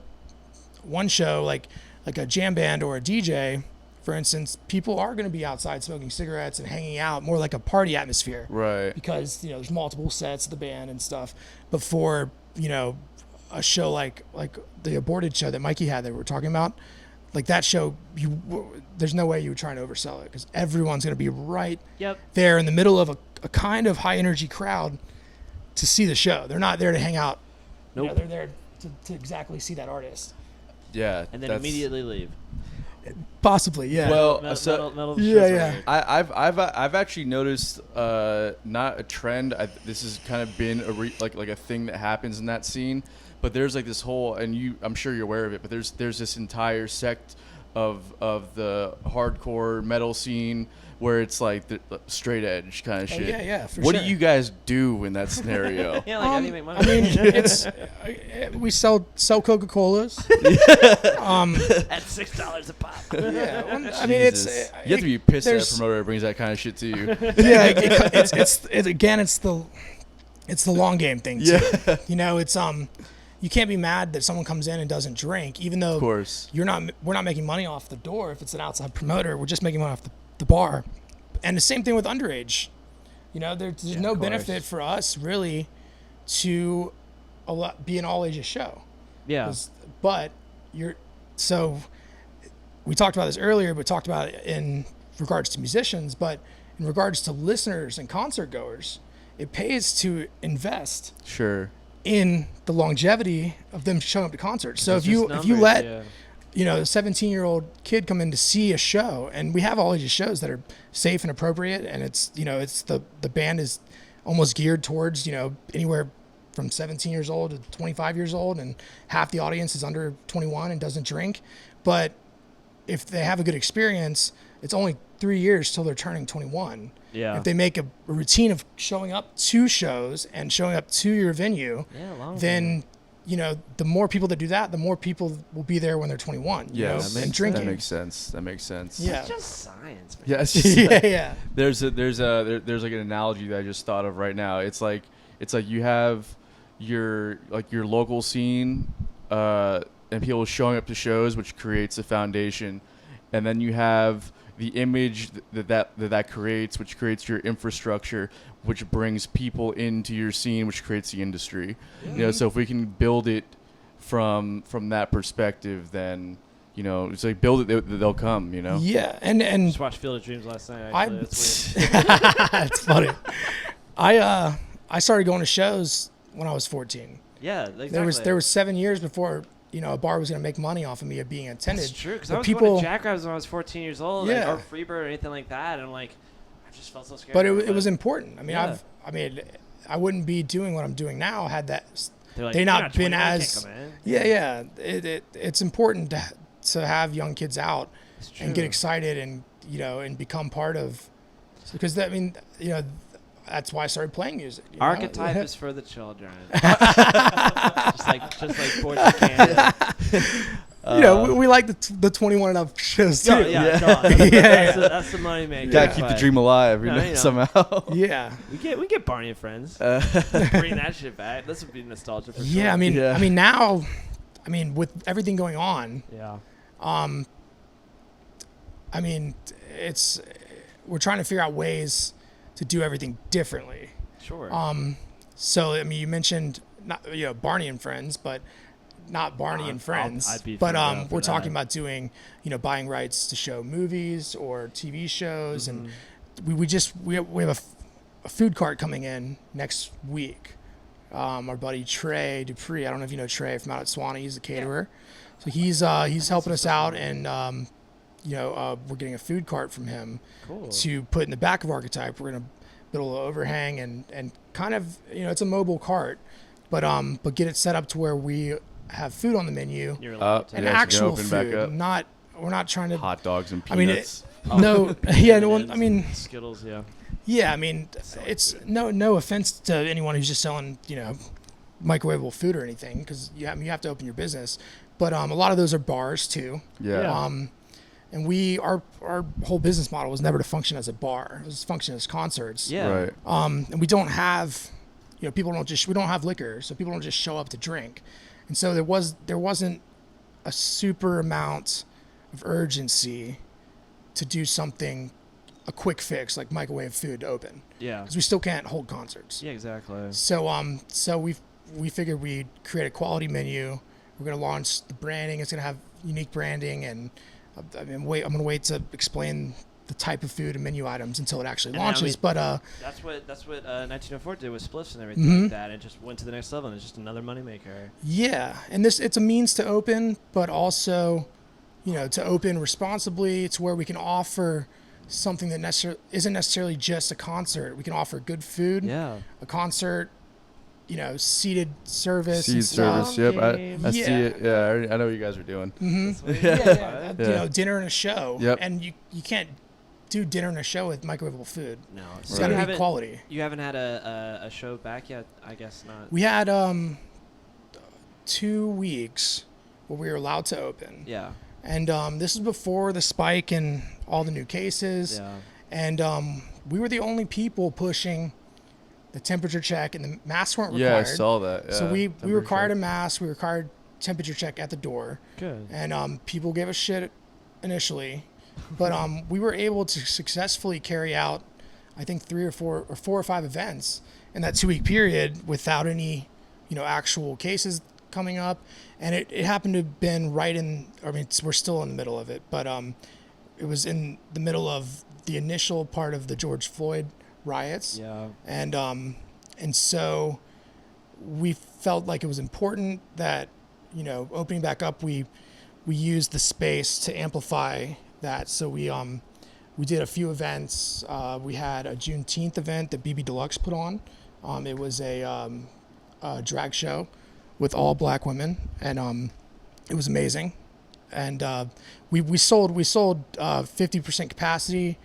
one show, like a jam band or a DJ, for instance, people are going to be outside smoking cigarettes and hanging out, more like a party atmosphere. Right. Because, there's multiple sets of the band and stuff. But for, a show like the Aborted show that Mikey had that we were talking about, like that show, there's no way you would try and oversell it because everyone's going to be right there in the middle of a kind of high energy crowd to see the show. They're not there to hang out. Nope. You know, they're there to exactly see that artist. Yeah. And then immediately leave. Possibly, yeah. Well, metal yeah. I've actually noticed not a trend. This has kind of been like a thing that happens in that scene. But there's like this whole, and I'm sure you're aware of it. But there's this entire sect of the hardcore metal scene where it's like the straight edge kind of shit. Yeah, for what sure. do you guys do in that scenario? Yeah, like how do you make money? I mean, it's we sell Coca-Colas. At $6 a pop. Yeah, I mean Jesus. You have to be pissed at a there's- promoter that brings that kind of shit to you. Yeah, it's the long game thing too. Yeah. You know, it's you can't be mad that someone comes in and doesn't drink, even though Of course. we're not making money off the door if it's an outside promoter. We're just making money off the bar. And the same thing with underage. You know, there's no benefit for us really to be an all ages show. Yeah. But so we talked about this earlier, but talked about it in regards to musicians, but in regards to listeners and concert goers, it pays to invest Sure. in the longevity of them showing up to concerts. So if you numbers, let yeah. you know, a 17-year-old kid come in to see a show, and we have all ages shows that are safe and appropriate, and it's, you know, it's the band is almost geared towards, you know, anywhere from 17 years old to 25 years old, and half the audience is under 21 and doesn't drink. But if they have a good experience, it's only 3 years till they're turning 21. Yeah. If they make a routine of showing up to shows and showing up to your venue, then you know, the more people that do that, the more people will be there when they're 21. You know, and drinking. That makes sense. Yeah. It's just science, man. Yeah. It's yeah. There's like an analogy that I just thought of right now. It's like you have your local scene, and people showing up to shows, which creates a foundation, and then you have the image that creates, which creates your infrastructure, which brings people into your scene, which creates the industry. Yeah. You know, so if we can build it from that perspective, then, you know, it's like build it, they'll come. You know. Yeah, and just watched Field of Dreams last night. Actually, that's weird. It's funny. I started going to shows when I was 14. Yeah, exactly. There was 7 years before, you know, a bar was going to make money off of me of being attended. That's true, because I was going to Jackrabbits when I was 14 years old, Yeah. or Freebird or anything like that, and like, I just felt so scared. But it was important. I mean, Yeah. I wouldn't be doing what I'm doing now had Like, they "You're not been 21, you as can't come in." It's important to have young kids out It's true. and get excited and, you know, and become part of, because I mean, you know, that's why I started playing music. You know? Archetype is for the children. just like Boards of Canada. You know, we like the 21 and up shows too. Yeah. That's the money maker. Gotta keep the dream alive, you know. Somehow. Yeah. We get Barney and Friends. Bring that shit back. This would be nostalgia for sure. Yeah, I mean now, with everything going on, Yeah. I mean, we're trying to figure out ways to do everything differently. Sure. So I mean, you mentioned not, you know, Barney and Friends, but not Barney and Friends. I'd be but for we're that. talking about doing, you know, buying rights to show movies or TV shows, and we have a food cart coming in next week. Our buddy Trey Dupree, I don't know if you know Trey from out at Swanee. He's a caterer, so he's helping us out, and you know, we're getting a food cart from him to put in the back of Archetype. We're gonna build a little overhang and kind of, you know, it's a mobile cart, but get it set up to where we have food on the menu, You're allowed to. and Yeah, so you actual open back up. food. We're not trying to. Hot dogs and I mean, peanuts. no, yeah, no one. I mean, Skittles, yeah. yeah, I mean, it's no offense to anyone who's just selling, you know, microwavable food or anything, because you have to open your business, but a lot of those are bars too. Yeah. And our whole business model was never to function as a bar. It was to function as concerts. Yeah. Right. And we don't have, you know, we don't have liquor, so people don't just show up to drink. And so there wasn't a super amount of urgency to do something, a quick fix like microwave food to open, Yeah. because we still can't hold concerts. Yeah, exactly. So we figured we'd create a quality menu We're going to launch the branding. It's going to have unique branding, and I'm going to wait to explain the type of food and menu items until it actually launches. But that's what 1904 did with spliffs and everything like that. It just went to the next level, and it's just another moneymaker. Yeah, and it's a means to open, but also, to open responsibly. To where we can offer something that isn't necessarily just a concert. We can offer good food, a concert, seated service. Seated service, yep. I see it. Yeah, I know what you guys are doing. Mm-hmm. Dinner and a show. Yep. And you can't do dinner and a show with microwavable food. No. It's got to be quality. You haven't had a show back yet? I guess not. We had 2 weeks where we were allowed to open. Yeah. And this is before the spike in all the new cases. Yeah. And we were the only people pushing the temperature check, and the masks weren't required. Yeah, I saw that. Yeah, so we required a mask. We required temperature check at the door. Good. And people gave us shit initially, but we were able to successfully carry out, I think, 3 or 4 or 5 events in that 2-week period without any, actual cases coming up. And it happened to have been we're still in the middle of it, but it was in the middle of the initial part of the George Floyd riots. Yeah. And so we felt like it was important that, opening back up, we used the space to amplify that. So we did a few events. We had a Juneteenth event that BB Deluxe put on. It was a drag show with all black women, and it was amazing. And we sold 50% capacity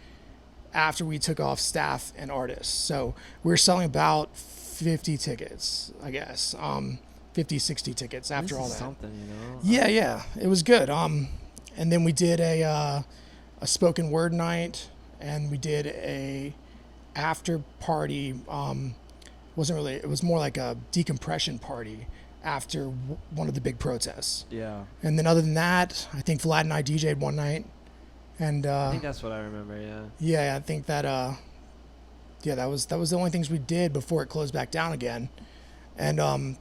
after we took off staff and artists. So we were selling about 50 tickets, I guess. 50, 60 tickets after all that. Something, Yeah, it was good. And then we did a spoken word night, and we did a after party. It was more like a decompression party after one of the big protests. Yeah. And then other than that, I think Vlad and I DJ'd one night. And I think that's what I remember, yeah. Yeah, I think that that was the only things we did before it closed back down again. And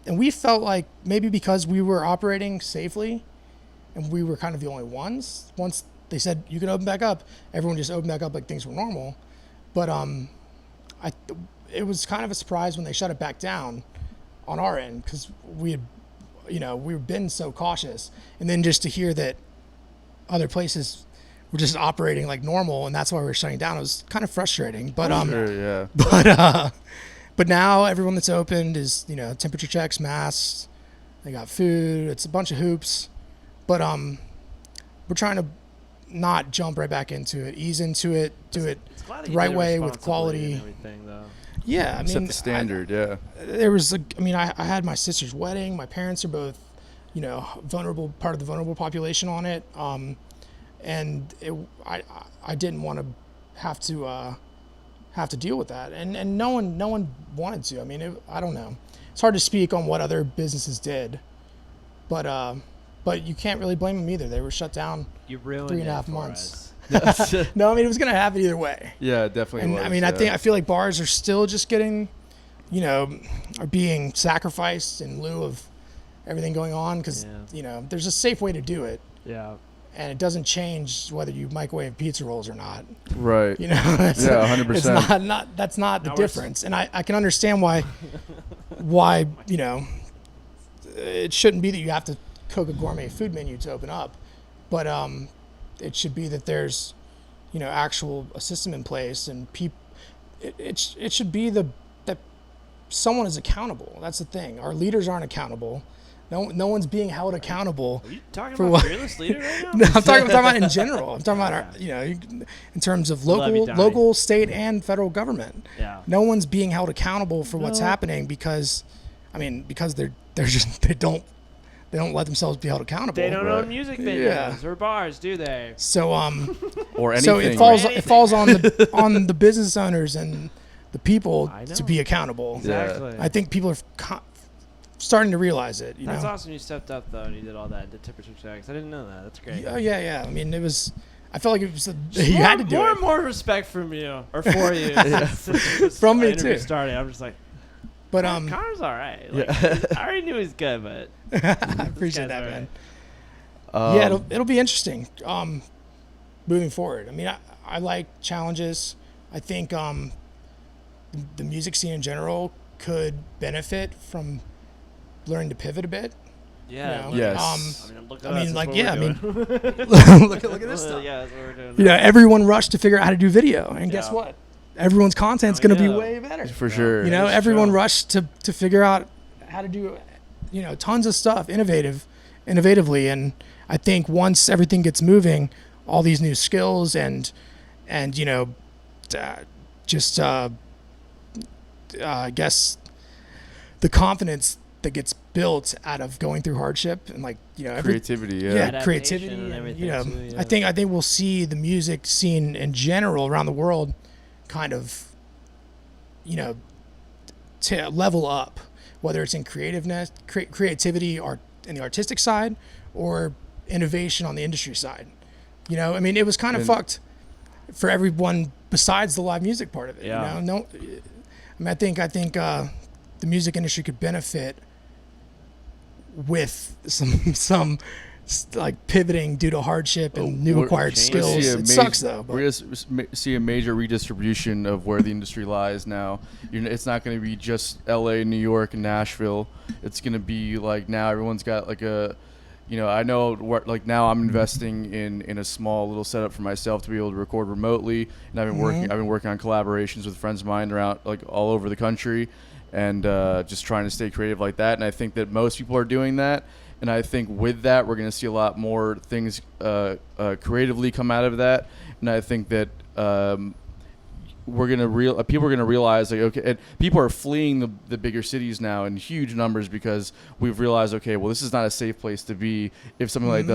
we felt like maybe because we were operating safely and we were kind of the only ones, once they said you can open back up, everyone just opened back up like things were normal. But it was kind of a surprise when they shut it back down on our end, because we had, we've been so cautious, and then just to hear that other places were just operating like normal, and that's why we're shutting down, it was kind of frustrating. But sure, yeah. But now everyone that's opened is, temperature checks, masks, they got food, it's a bunch of hoops. But we're trying to not jump right back into it, ease into it, do it the right way with quality. And everything, though. Yeah, I mean, set the standard. There was I had my sister's wedding. My parents are both, vulnerable, part of the vulnerable population on it. And I didn't want to have to deal with that, and no one wanted to. I mean, I don't know. It's hard to speak on what other businesses did, but you can't really blame them either. They were shut down. You ruined 3.5 months. No, I mean, it was going to happen either way. Yeah, definitely. And was, I mean, I feel like bars are still just getting, are being sacrificed in lieu of everything going on, because there's a safe way to do it. Yeah. And it doesn't change whether you microwave pizza rolls or not. Right. That's, 100%. It's not that's not the difference. And I can understand why it shouldn't be that you have to cook a gourmet food menu to open up, but it should be that there's actual a system in place, and it should be that someone is accountable. That's the thing. Our leaders aren't accountable. No one's being held accountable. Are you talking for about what? fearless leader right now? No, I'm talking about in general. I'm talking about in terms of local, state, and federal government. Yeah. No one's being held accountable for what's happening because they don't let themselves be held accountable. They don't own music venues or bars, do they? So or anything. So it falls on the business owners and the people to be accountable. Exactly. I think people are starting to realize it. That's awesome. You stepped up though, and you did all that. Did temperature checks. I didn't know that. That's great. Yeah. I mean, it was. I felt like it was. You had to do more it. And more respect from you or for you. From me too. Started. I'm just like. But Connor's all right. Like, I already knew he was good, but I appreciate that, man. Right. Yeah, it'll be interesting moving forward. I mean, I like challenges. I think the music scene in general could benefit from learning to pivot a bit. Yeah. You know? Yes. Look I mean, like, what yeah, I we're mean, doing. look at this stuff. Yeah, that's what we're doing. You know, everyone rushed to figure out how to do video, and guess Yeah. what? Everyone's content's Oh, going to be yeah. way better. For sure. You know, That's everyone true. rushed to figure out how to do, you know, tons of stuff, innovatively, and I think once everything gets moving, all these new skills and you know, I guess the confidence that gets built out of going through hardship and, like, you know, Creativity, yeah. Adaptation creativity and and, everything you know, too, yeah. I think we'll see the music scene in general around the world kind of, you know, to level up, whether it's in creativity, art in the artistic side, or innovation on the industry side. You know, I mean, it was kind of fucked for everyone besides the live music part of it. Yeah. You know, no, I mean, I think the music industry could benefit with some like pivoting due to hardship and new We're- acquired change. skills. It sucks though. We're But going to see a major redistribution of where the industry lies now. It's not going to be just L.A., New York, and Nashville. It's going to be like now everyone's got like a, you know, I know like now I'm investing in a small little setup for myself to be able to record remotely, and I've been working on collaborations with friends of mine around like all over the country, and just trying to stay creative like that. And I think that most people are doing that. And I think with that, we're going to see a lot more things creatively come out of that. And I think that people are going to realize, like, okay, and people are fleeing the bigger cities now in huge numbers because we've realized, okay, well, this is not a safe place to be if something like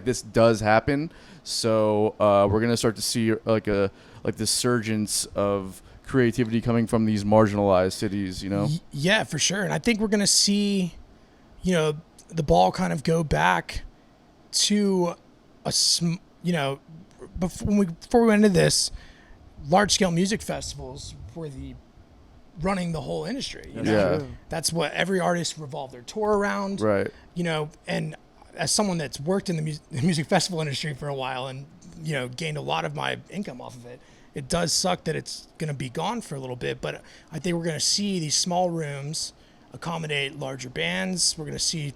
this does happen. So we're going to start to see like this surgence of creativity coming from these marginalized cities, you know? yeah, for sure. And I think we're going to see, you know, the ball kind of go back to you know, before we went into this, large scale music festivals were running the whole industry. You know? Yeah. That's what every artist revolved their tour around. Right. You know, and as someone that's worked in the music festival industry for a while and, you know, gained a lot of my income off of it, it does suck that it's going to be gone for a little bit, but I think we're going to see these small rooms accommodate larger bands. We're going to see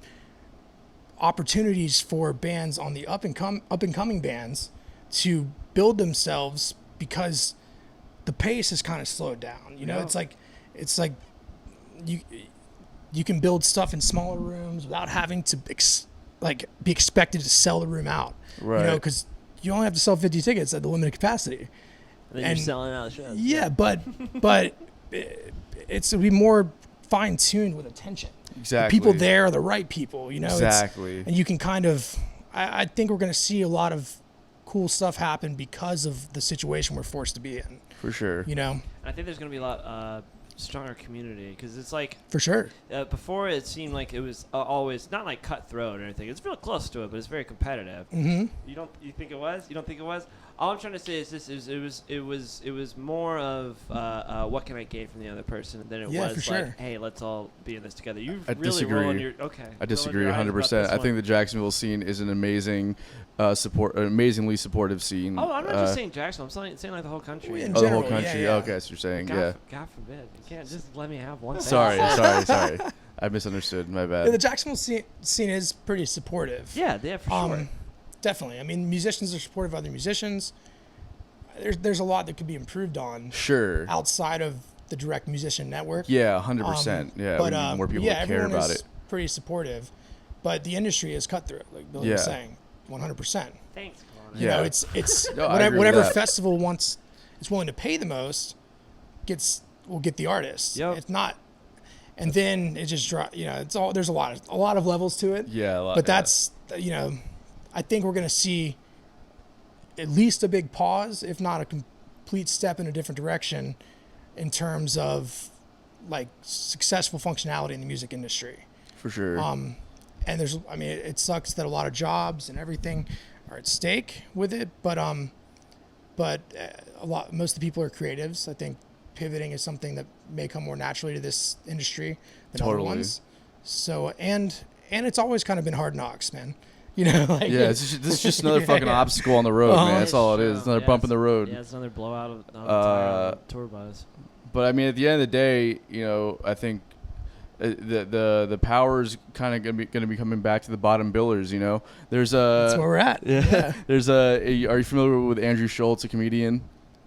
opportunities for bands on the up and coming bands to build themselves because the pace has kind of slowed down. You know, Yeah. it's like you can build stuff in smaller rooms without having to be expected to sell the room out. Right. You know, because you only have to sell 50 tickets at the limited capacity. And then you're selling out the shows. Yeah, but it'll be more fine tuned with attention. Exactly. The people there are the right people, you know. Exactly. And you can kind of, I think we're going to see a lot of cool stuff happen because of the situation we're forced to be in. For sure. You know. I think there's going to be a lot stronger community because it's like For sure. before it seemed like it was always not like cutthroat or anything. It's real close to it, but it's very competitive. Mm-hmm. You think it was? You don't think it was? All I'm trying to say is this: it was more of what can I gain from the other person than it Yeah, was for sure. like, hey, let's all be in this together. You I really disagree. rolling your okay. I disagree rolling your eyes about 100%. this I one. think the Jacksonville scene is an amazing amazingly supportive scene. Oh, I'm not just saying Jacksonville. I'm saying like the whole country. In the whole general, country. yeah. Okay, so you're saying, God forbid. You can't just let me have one thing. Sorry. I misunderstood. My bad. The Jacksonville scene is pretty supportive. Yeah, for sure. Definitely. I mean, musicians are supportive of other musicians. There's a lot that could be improved on Sure. outside of the direct musician network. Yeah, 100%. Yeah, but we need more people yeah, to care everyone about is it. pretty supportive, but the industry is cutthroat, like Billy was Yeah. saying, 100%. Thanks, Connor. You Yeah. know, it's No, I agree with whatever that. festival is willing to pay the most will get the artist. Yep. It's not, and then it just you know, it's all there's a lot of levels to it. Yeah, a lot. But that's, you know, I think we're gonna see at least a big pause, if not a complete step in a different direction, in terms of like successful functionality in the music industry. for sure. And it sucks that a lot of jobs and everything are at stake with it, but most of the people are creatives. I think pivoting is something that may come more naturally to this industry than Totally. other ones. So and it's always kind of been hard knocks, man. You know, like Yeah, this is just another fucking obstacle on the road, man. That's all it is. It's another bump in the road. Yeah, it's another blowout of the tire on the tour bus. But I mean, at the end of the day, you know, I think the power's kind of gonna be coming back to the bottom billers. You know, there's that's where we're at. Yeah. There's are you familiar with Andrew Schultz, a comedian?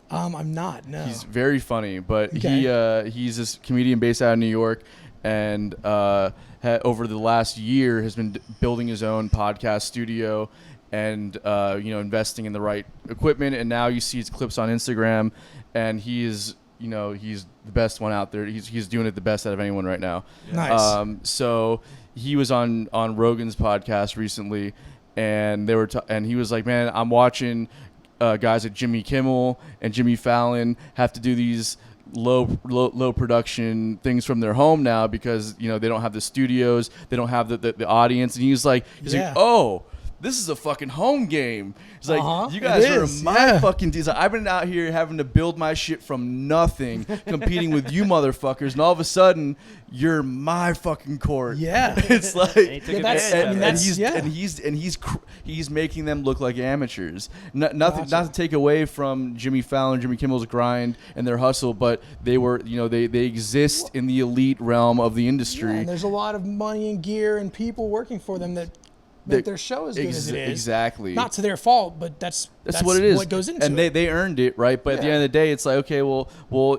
I'm not. No. He's very funny, but Okay. he's this comedian based out of New York, and over the last year has been building his own podcast studio and you know, investing in the right equipment. And now you see his clips on Instagram, and he's the best one out there. He's doing it the best out of anyone right now. Nice. So he was on Rogan's podcast recently, and they were and he was like, man, I'm watching guys like Jimmy Kimmel and Jimmy Fallon have to do these low production things from their home now because, you know, they don't have the studios, they don't have the audience. And he's like, oh, this is a fucking home game. He's like, you guys are my fucking dudes. I've been out here having to build my shit from nothing, competing with you motherfuckers, and all of a sudden you're my fucking court. Yeah. It's like, he's making them look like amateurs. Not to take away from Jimmy Fallon, Jimmy Kimmel's grind and their hustle, but they were, you know, they exist in the elite realm of the industry. Yeah, and there's a lot of money and gear and people working for them that make their show as good as it is. Exactly. Not to their fault, but that's what it is. What goes into and it. they earned it, right? But at the end of the day, it's like, okay, well,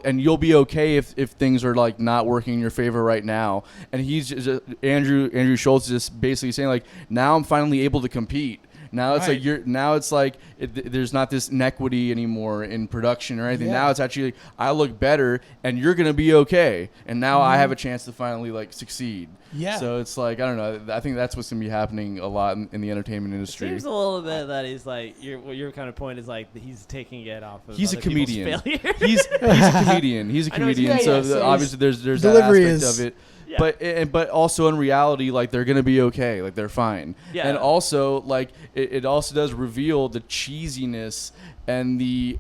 and you'll be okay if things are like not working in your favor right now. And he's just, Andrew Schultz is just basically saying like, now I'm finally able to compete. Now it's like there's not this inequity anymore in production or anything. Yeah. Now it's actually like, I look better and you're gonna be okay. And now I have a chance to finally like succeed. Yeah. So it's like, I don't know. I think that's what's gonna be happening a lot in the entertainment industry. It seems a little bit that he's like your kind of point is like he's taking it off of he's a other people's comedian. failure. He's a comedian. He's a comedian. So obviously there's that aspect of it. Yeah. But also in reality, like they're gonna be okay, like they're fine. Yeah. And also like it also does reveal the cheesiness and the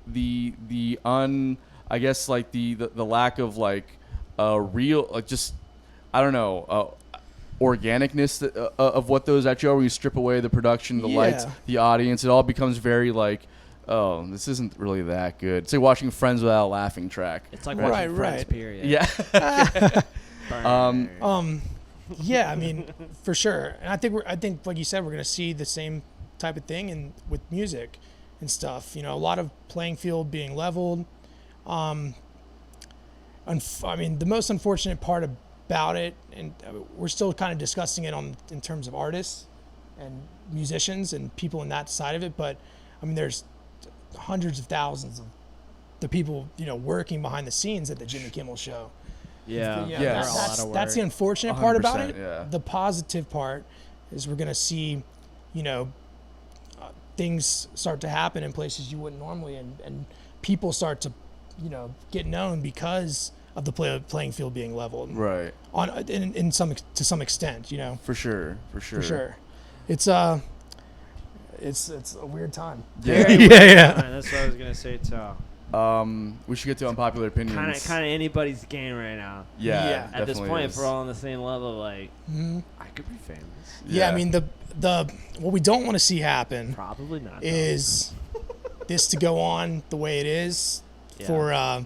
I guess like the lack of like real, like just, I don't know, organicness of what those actually are. When you strip away the production, the lights, the audience, it all becomes very like, oh, this isn't really that good. It's like watching Friends without a laughing track. It's like watching Friends, period. Yeah. Yeah, I mean, for sure. And I think like you said, we're gonna see the same type of thing with music and stuff. You know, a lot of playing field being leveled. I mean, the most unfortunate part about it, and we're still kind of discussing it in terms of artists and musicians and people in that side of it. But I mean, there's hundreds of thousands of the people, you know, working behind the scenes at the Jimmy Kimmel show. Yeah. That's the unfortunate part about it. Yeah. The positive part is we're going to see, you know, things start to happen in places you wouldn't normally, and people start to, you know, get known because of the playing field being leveled. Right. To some extent, you know. For sure. It's a weird time. Yeah. Yeah. That's what I was going to say too. We should get to unpopular opinions. Kind of anybody's game right now. Yeah. At this point, if we're all on the same level, like I could be famous. Yeah, I mean the what we don't want to see happen probably not is this to go on the way it is for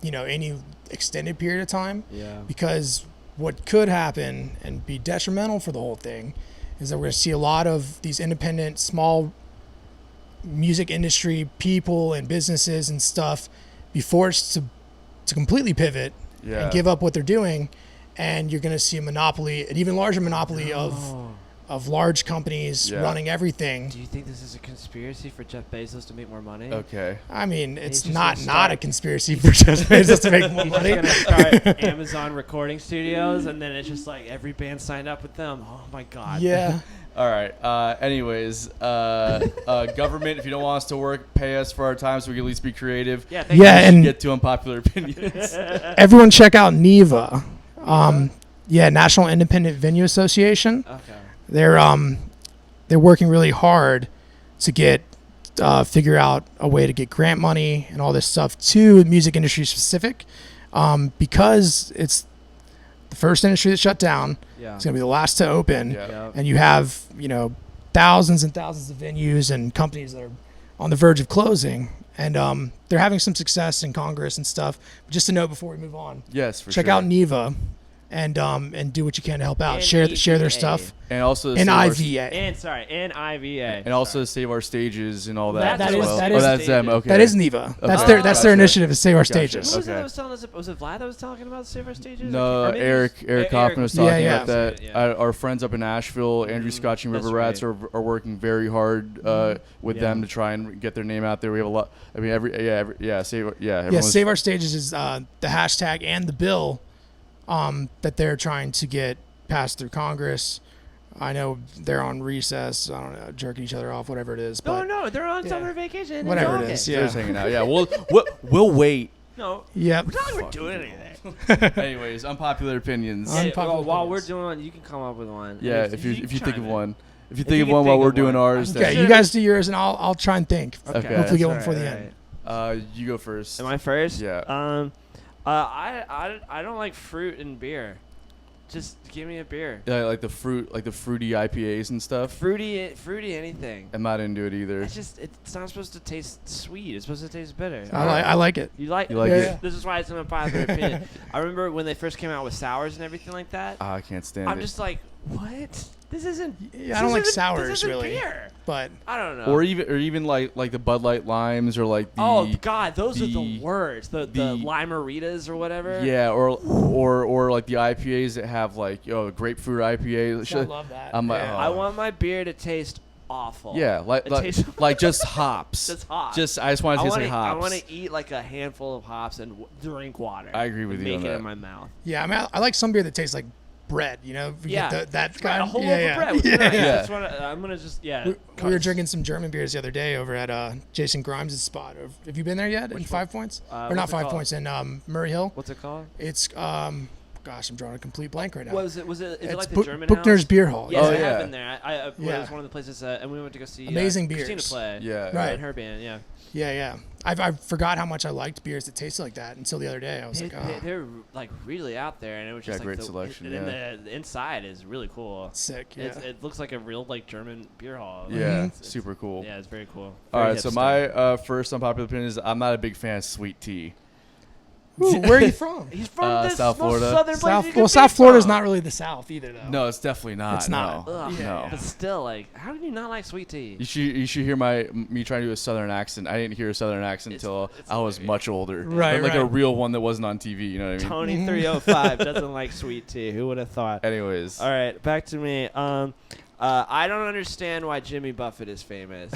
you know, any extended period of time. Yeah. Because what could happen and be detrimental for the whole thing is that we're going to see a lot of these independent small music industry people and businesses and stuff be forced to completely pivot and give up what they're doing, and you're going to see a monopoly, an even larger monopoly of large companies running everything. Do you think this is a conspiracy for Jeff Bezos to make more money? Okay. I mean, it's not a conspiracy for Jeff Bezos to make more money. He's just going to start Amazon recording studios, and then it's just like every band signed up with them. Oh my God. Yeah. All right. Anyways, government, if you don't want us to work, pay us for our time so we can at least be creative. Yeah. And get to unpopular opinions. Everyone check out NIVA. National Independent Venue Association. Okay. They're working really hard to get figure out a way to get grant money and all this stuff to music industry specific, because it's the first industry that shut down. Yeah. It's going to be the last to open. Yeah. Yep. And you have, thousands and thousands of venues and companies that are on the verge of closing. And they're having some success in Congress and stuff. Just to note before we move on, Yes, for check sure. out NEVA and do what you can to help out. N-E-V-A. Share their stuff. And also NIVA. NIVA. And also Save Our Stages and all that. That as is- well. that Oh, is- that's them. Okay. That is NEVA. That's Okay. their Gotcha. initiative is Save Our Gotcha. Stages. Who was it Okay. that was telling us? Was it Vlad that was talking about Save Our Stages? No, Or maybe Eric it was- Kaufman was Yeah, talking yeah. about that. Yeah. Our friends up in Nashville, Andrew Scotching That's River Rats, are working very hard with Yeah. them to try and get their name out there. We have a lot. I mean, Save. Yeah, Yeah, everyone's- Save Our Stages is the hashtag and the bill that they're trying to get passed through Congress. I know they're on recess. I don't know, jerking each other off, whatever it is. But No, they're on yeah. summer vacation. Whatever It's it okay. is, They're yeah. just hanging out. Yeah, we'll wait. No, Yep. we're not even doing anything. Anyways, unpopular opinions. Yeah. Yeah, Unpopular while we're opinions. doing one, you can come up with one. Yeah, And if you think chime of in. one, if you If think you of can one while think we're of doing one. ours, Okay, then you guys do yours, and I'll try and think. Okay. Hopefully get one Alright, before the alright. end. You go first. Am I first? Yeah. I don't like fruit and beer. Just give me a beer. Yeah, like the fruity IPAs and stuff. Fruity anything. I'm not into it either. It's not supposed to taste sweet. It's supposed to taste bitter. I like it. You like You like it? This is why it's an unpopular opinion. I remember when they first came out with sours and everything like that. I can't stand I'm it. just like, what? This isn't. Yeah, I don't like this sours isn't really, Beer. but I don't know. Or even like the Bud Light limes or like the oh God, those are the the- worst. The the- limeritas or whatever. yeah, or like the IPAs that have like grapefruit IPA. I love that. I'm like, Yeah. oh. I want my beer to taste awful. Yeah, It tastes- like just hops. Just hops. I just want to taste like I hops. want to eat like a handful of hops and drink water. I agree with and you Make on it that. in my mouth. Yeah, I mean, I like some beer that tastes like bread. You know, you Yeah, get that Got kind a whole yeah, loaf yeah. of bread with yeah. rice. Yeah. That's what I'm gonna just We were drinking some German beers the other day over at Jason Grimes' spot. Have you been there yet? In 5 Points? Or what's not it 5 called? Points, in Murray Hill. What's it called? It's gosh, I'm drawing a complete blank right now. Was it? Is it It's like the Book- German Buchner's house? Beer Hall. Yes, Oh, I yeah. have been there. It Yeah. was one of the places, and we went to go see Amazing Christina beers. play. Yeah. Right. And her band. Yeah. Yeah. I forgot how much I liked beers that tasted like that until the other day. I was like, oh, They're like really out there, and it was Yeah, just like great the, selection, And yeah. the inside is really cool. sick. Yeah. It looks like a real like German beer hall. Like, Yeah, it's- super cool. Yeah, it's very cool. All Very right, so hipster. my first unpopular opinion is I'm not a big fan of sweet tea. Ooh, where are you from? He's from the South most Florida. southern place you could South be Florida's from. not really the South either, though. No, it's definitely not. It's not. No, Ugh, no. But still, like, how do you not like sweet tea? You should hear me trying to do a southern accent. I didn't hear a southern accent until it's I was hilarious. much older. Right, Like a right. real one that wasn't on TV. You know what I mean? Tony 305 doesn't like sweet tea. Who would have thought? Anyways, All right, back to me. I don't understand why Jimmy Buffett is famous.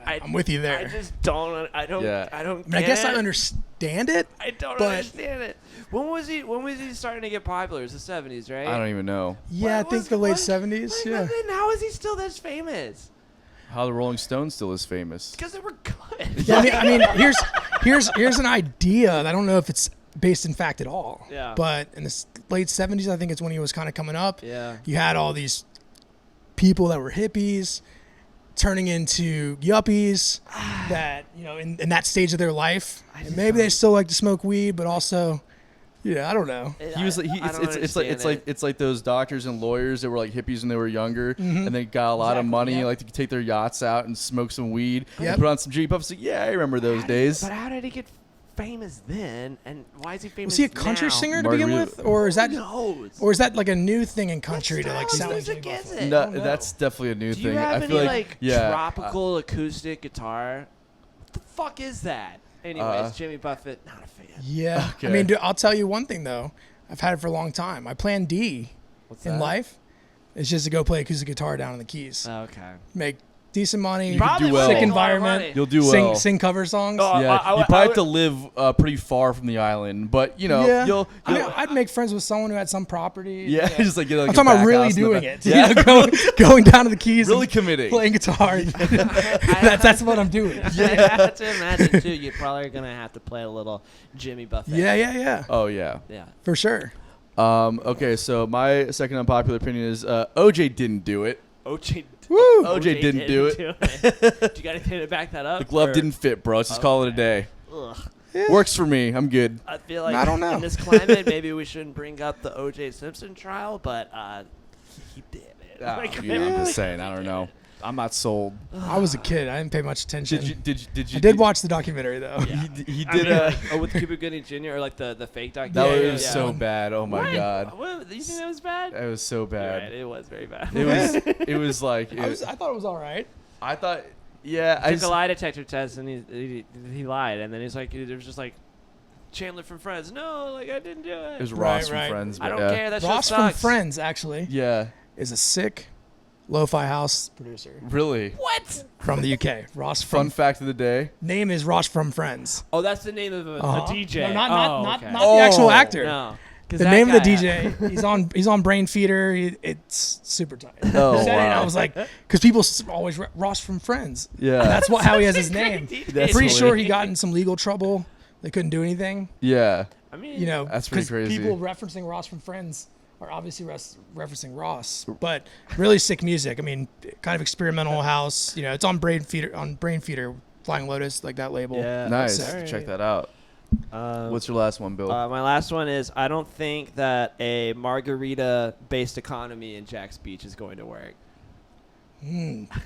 I'm with you there. I just don't. I don't. Yeah. I don't. I mean, I guess get I it. understand it. I don't but- understand it. When was he starting to get popular? It was the 70s, right? I don't even know Yeah, I What think was- the late what- 70s. Like, Yeah. then how is he still this famous? how the Rolling Stones still is famous. Because they were good. Yeah, I mean, here's an idea. That I don't know if it's based in fact at all. Yeah. But in the late 70s, I think it's when he was kind of coming up. Yeah. You had all these people that were hippies turning into yuppies that, in that stage of their life. I And just maybe they don't- still like to smoke weed, but also, I don't know. He was like, it's like those doctors and lawyers that were like hippies when they were younger, and they got a lot of Exactly, money, yeah. like to take their yachts out and smoke some weed, Yep. and put on some Jimmy Buffett. Like, yeah, I remember those days. But how did he get famous then? And why is he famous? Was he a country now? singer to begin with, or is that, Who knows? or is that like a new thing in country to like style sound of like Jimmy music is Buffett? it? No, I don't know. that's definitely a new Do thing. you have I any feel like yeah, tropical acoustic guitar? What the fuck is that? Anyways, Jimmy Buffett, not a fan. Yeah. Okay. I mean, I'll tell you one thing though. I've had it for a long time. My plan D What's in that? life is just to go play acoustic guitar down on the keys. Okay. Make decent money. You can do well. Sick Sick environment. You'll do well. Sing cover songs. Oh, Yeah, I you would- probably I have to live pretty far from the island, but yeah. you'll I mean, I'd make friends with someone who had some property. yeah, just like get like I'm a talking about back really house in the doing back. it. Yeah, Going down to the keys. really and committing. playing guitar. that's what I'm doing. I have to imagine too. You're probably gonna have to play a little Jimmy Buffett. Yeah. Oh yeah. Yeah. For sure. Okay, so my second unpopular opinion is OJ didn't do it. OJ Woo! OJ didn't do it. Do you got anything to back that up? The glove or- didn't fit, bro. Let's just call it a day. Ugh. Yeah. Works for me. I'm good. I feel like I don't know. in this climate, maybe we shouldn't bring up the O.J. Simpson trial, but he did it. I'm just saying. I don't know. I'm not sold. I was a kid. I didn't pay much attention. Did you? I did watch the documentary though. Yeah. He I did mean, with Cuba Gooding Jr. or like the fake That documentary. was yeah. so bad. Oh my What? god. What? You think that was bad? That was so You're bad. right, it was very bad. It was like I thought it was all right. I thought. Yeah, I took just, a lie detector test and he lied, and then he's like, it was just like Chandler from Friends. No, like I didn't do it. it was Right, Ross right. from Friends. I but don't yeah. care. That shit Ross from sucks. Friends actually Yeah, is a sick lo-fi house producer really. What? from the UK. Ross Fun from fact of the day. name is Ross from Friends. Oh, that's the name of a Uh-huh. DJ. No, not okay. not the actual Oh. actor. No. 'Cause The that name of the guy- DJ. He's on Brain Feeder. It's super tight. Oh, Said it, wow. I was like, because people always Ross from Friends. Yeah. That's how he has his Great name. DJ. That's Pretty sure hilarious. he got in some legal trouble. They couldn't do anything. Yeah. I mean, You know, That's pretty 'cause crazy. people referencing Ross from Friends are obviously referencing Ross, but really sick music. I mean, kind of experimental house. You know, it's on Brain Feeder, Flying Lotus, like that label. Yeah. Nice. Alright. Check that out. What's your last one, Bill? My last one is I don't think that a margarita-based economy in Jack's Beach is going to work.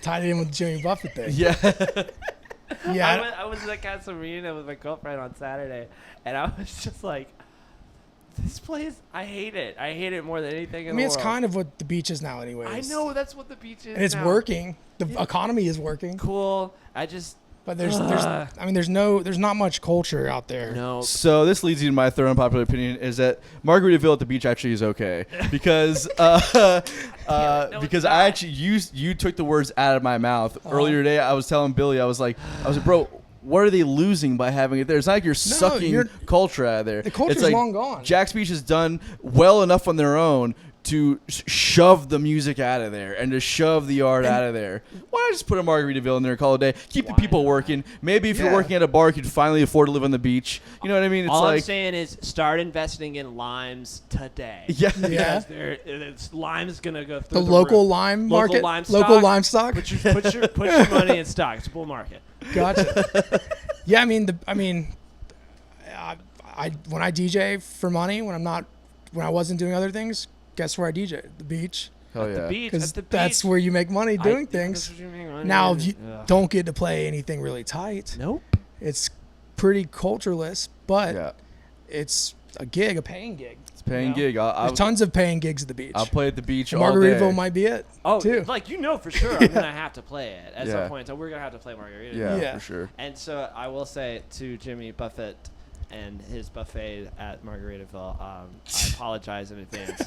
Tied it in with the Jimmy Buffett thing. yeah. Yeah, I was at Casa Marina with my girlfriend on Saturday, and I was just like, this place, I hate it. I hate it more than anything in I mean, the it's world. kind of what the beach is now, anyways. I know that's what the beach is. and it's now. working. The Yeah. economy is working, Cool. I just but there's Ugh. there's not much culture out there. no. So this leads you to my third unpopular opinion is that Margaritaville at the beach actually is okay because because I actually you took the words out of my mouth earlier today. I was telling Billy I was like bro, what are they losing by having it there? It's not like you're sucking culture out of there. The culture's It's like long gone. Jack's Beach has done well enough on their own to shove the music out of there and to shove the art out of there. Why not just put a Margaritaville in there and call it a day? Keep the people working. Maybe if you're Yeah. working at a bar, you could finally afford to live on the beach. You know what I mean? It's All I'm like saying is start investing in limes today. yeah. Yeah. Because lime's gonna go through The the local roof. lime Local market, lime local stock. lime stock. Put your money in stock. It's a bull market. Gotcha. Yeah, I mean, I when I DJ for money, when I wasn't doing other things, guess where I DJ? The beach, Hell yeah. The beach. because At the beach. that's where you make money doing That's things. what you make money Now doing. you Ugh. don't get to play anything really tight. Nope. It's pretty cultureless, but Yeah. it's a gig, a paying gig. It's a paying You know? gig. I'll There's tons of paying gigs at the beach. I'll play at the beach And all day. Margaritaville might be it. Oh, too. like for sure, I'm gonna have to play it at Yeah. some point. So we're gonna have to play Margarita. Yeah, Yeah. for sure. And so I will say to Jimmy Buffett and his buffet at Margaritaville, I apologize in advance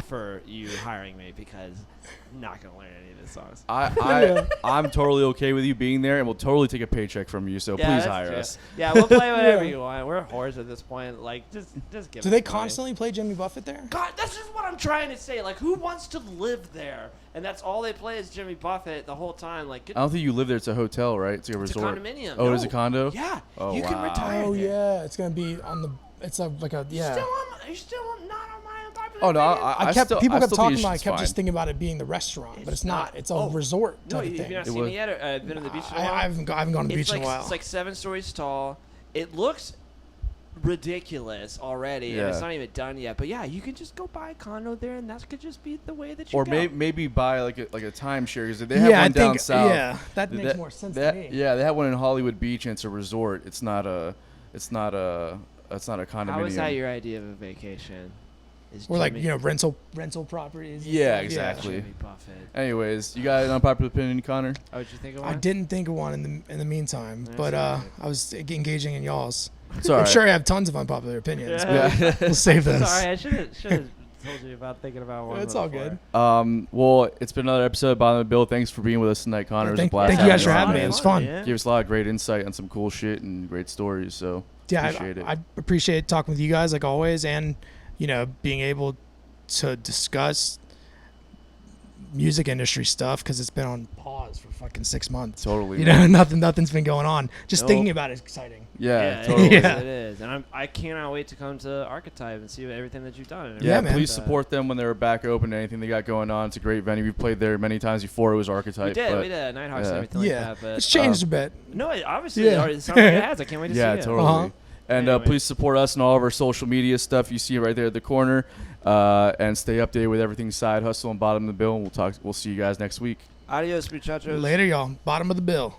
for you hiring me because I'm not gonna learn any of his songs. I'm totally okay with you being there, and we'll totally take a paycheck from you. So Yeah, please that's hire true. us. Yeah, we'll play whatever Yeah. you want. We're whores at this point. Like, just give. Do us they money. constantly play Jimmy Buffett there? God, that's just what I'm trying to say. Like, who wants to live there? And that's all they play is Jimmy Buffett the whole time. Like, get I don't think you live there. It's a hotel, right? It's like a it's a resort. condominium. Oh, no. it is a condo? Yeah. Oh, you can wow. retire Oh there. yeah, it's gonna be on the. It's like a yeah. You're still not on my unpopular Oh no, opinion? I kept still, people I kept still talking think about. I it's kept just fine. thinking about it being the restaurant, but it's not. It's a Oh. resort No, type of you've thing. not It seen was- me yet? Or, been on the beach in a while? I haven't gone to the beach like, in a while. It's like 7 stories tall. It looks ridiculous already, and it's Yeah. not even done yet. But yeah, you can just go buy a condo there, and that could just be the way that you Or go. maybe buy like a timeshare because they have one I down think south. yeah, that makes more sense to me. Yeah, they have one in Hollywood Beach, and it's a resort. It's not a condominium. How is that your idea of a vacation? Is Or like Jimmy- rental properties. and Yeah, stuff. exactly. Jimmy Buffett. Anyways, you got an unpopular opinion, Connor? Oh, did you think of I one? didn't think of one in the meantime, That's but all right. I was engaging in y'all's. It's all I'm right. sure I have tons of unpopular opinions. Yeah. Yeah. We'll save those. Sorry, I should have told you about thinking about one. It's all before. good. Well, it's been another episode of Bottom of the Bill. Thanks for being with us tonight, Connor. It was a Thank blast. you guys for on, having me. man. It was fun. Yeah. Gave us a lot of great insight on some cool shit and great stories. So Yeah, appreciate it. I appreciate talking with you guys like always, and being able to discuss music industry stuff because it's been on pause for fucking 6 months. Totally. You know, nothing's been going on. Just Nope. thinking about it is exciting. Yeah, it totally. is, Yeah. it is. And I cannot wait to come to Archetype and see everything that you've done. Yeah, Yeah, man. please support them when they're back open. Anything they got going on, it's a great venue. We've played there many times before. It was Archetype. We did but Nighthawks yeah. and everything Yeah, like that. But it's changed a bit. no, it obviously Yeah. it sounds like it has. I can't wait to see yeah, it. totally. Uh-huh. And Anyway. please support us and all of our social media stuff. You see it right there at the corner, and stay updated with everything Side Hustle and Bottom of the Bill. And we'll see you guys next week. Adios, muchachos. Later, y'all. Bottom of the bill.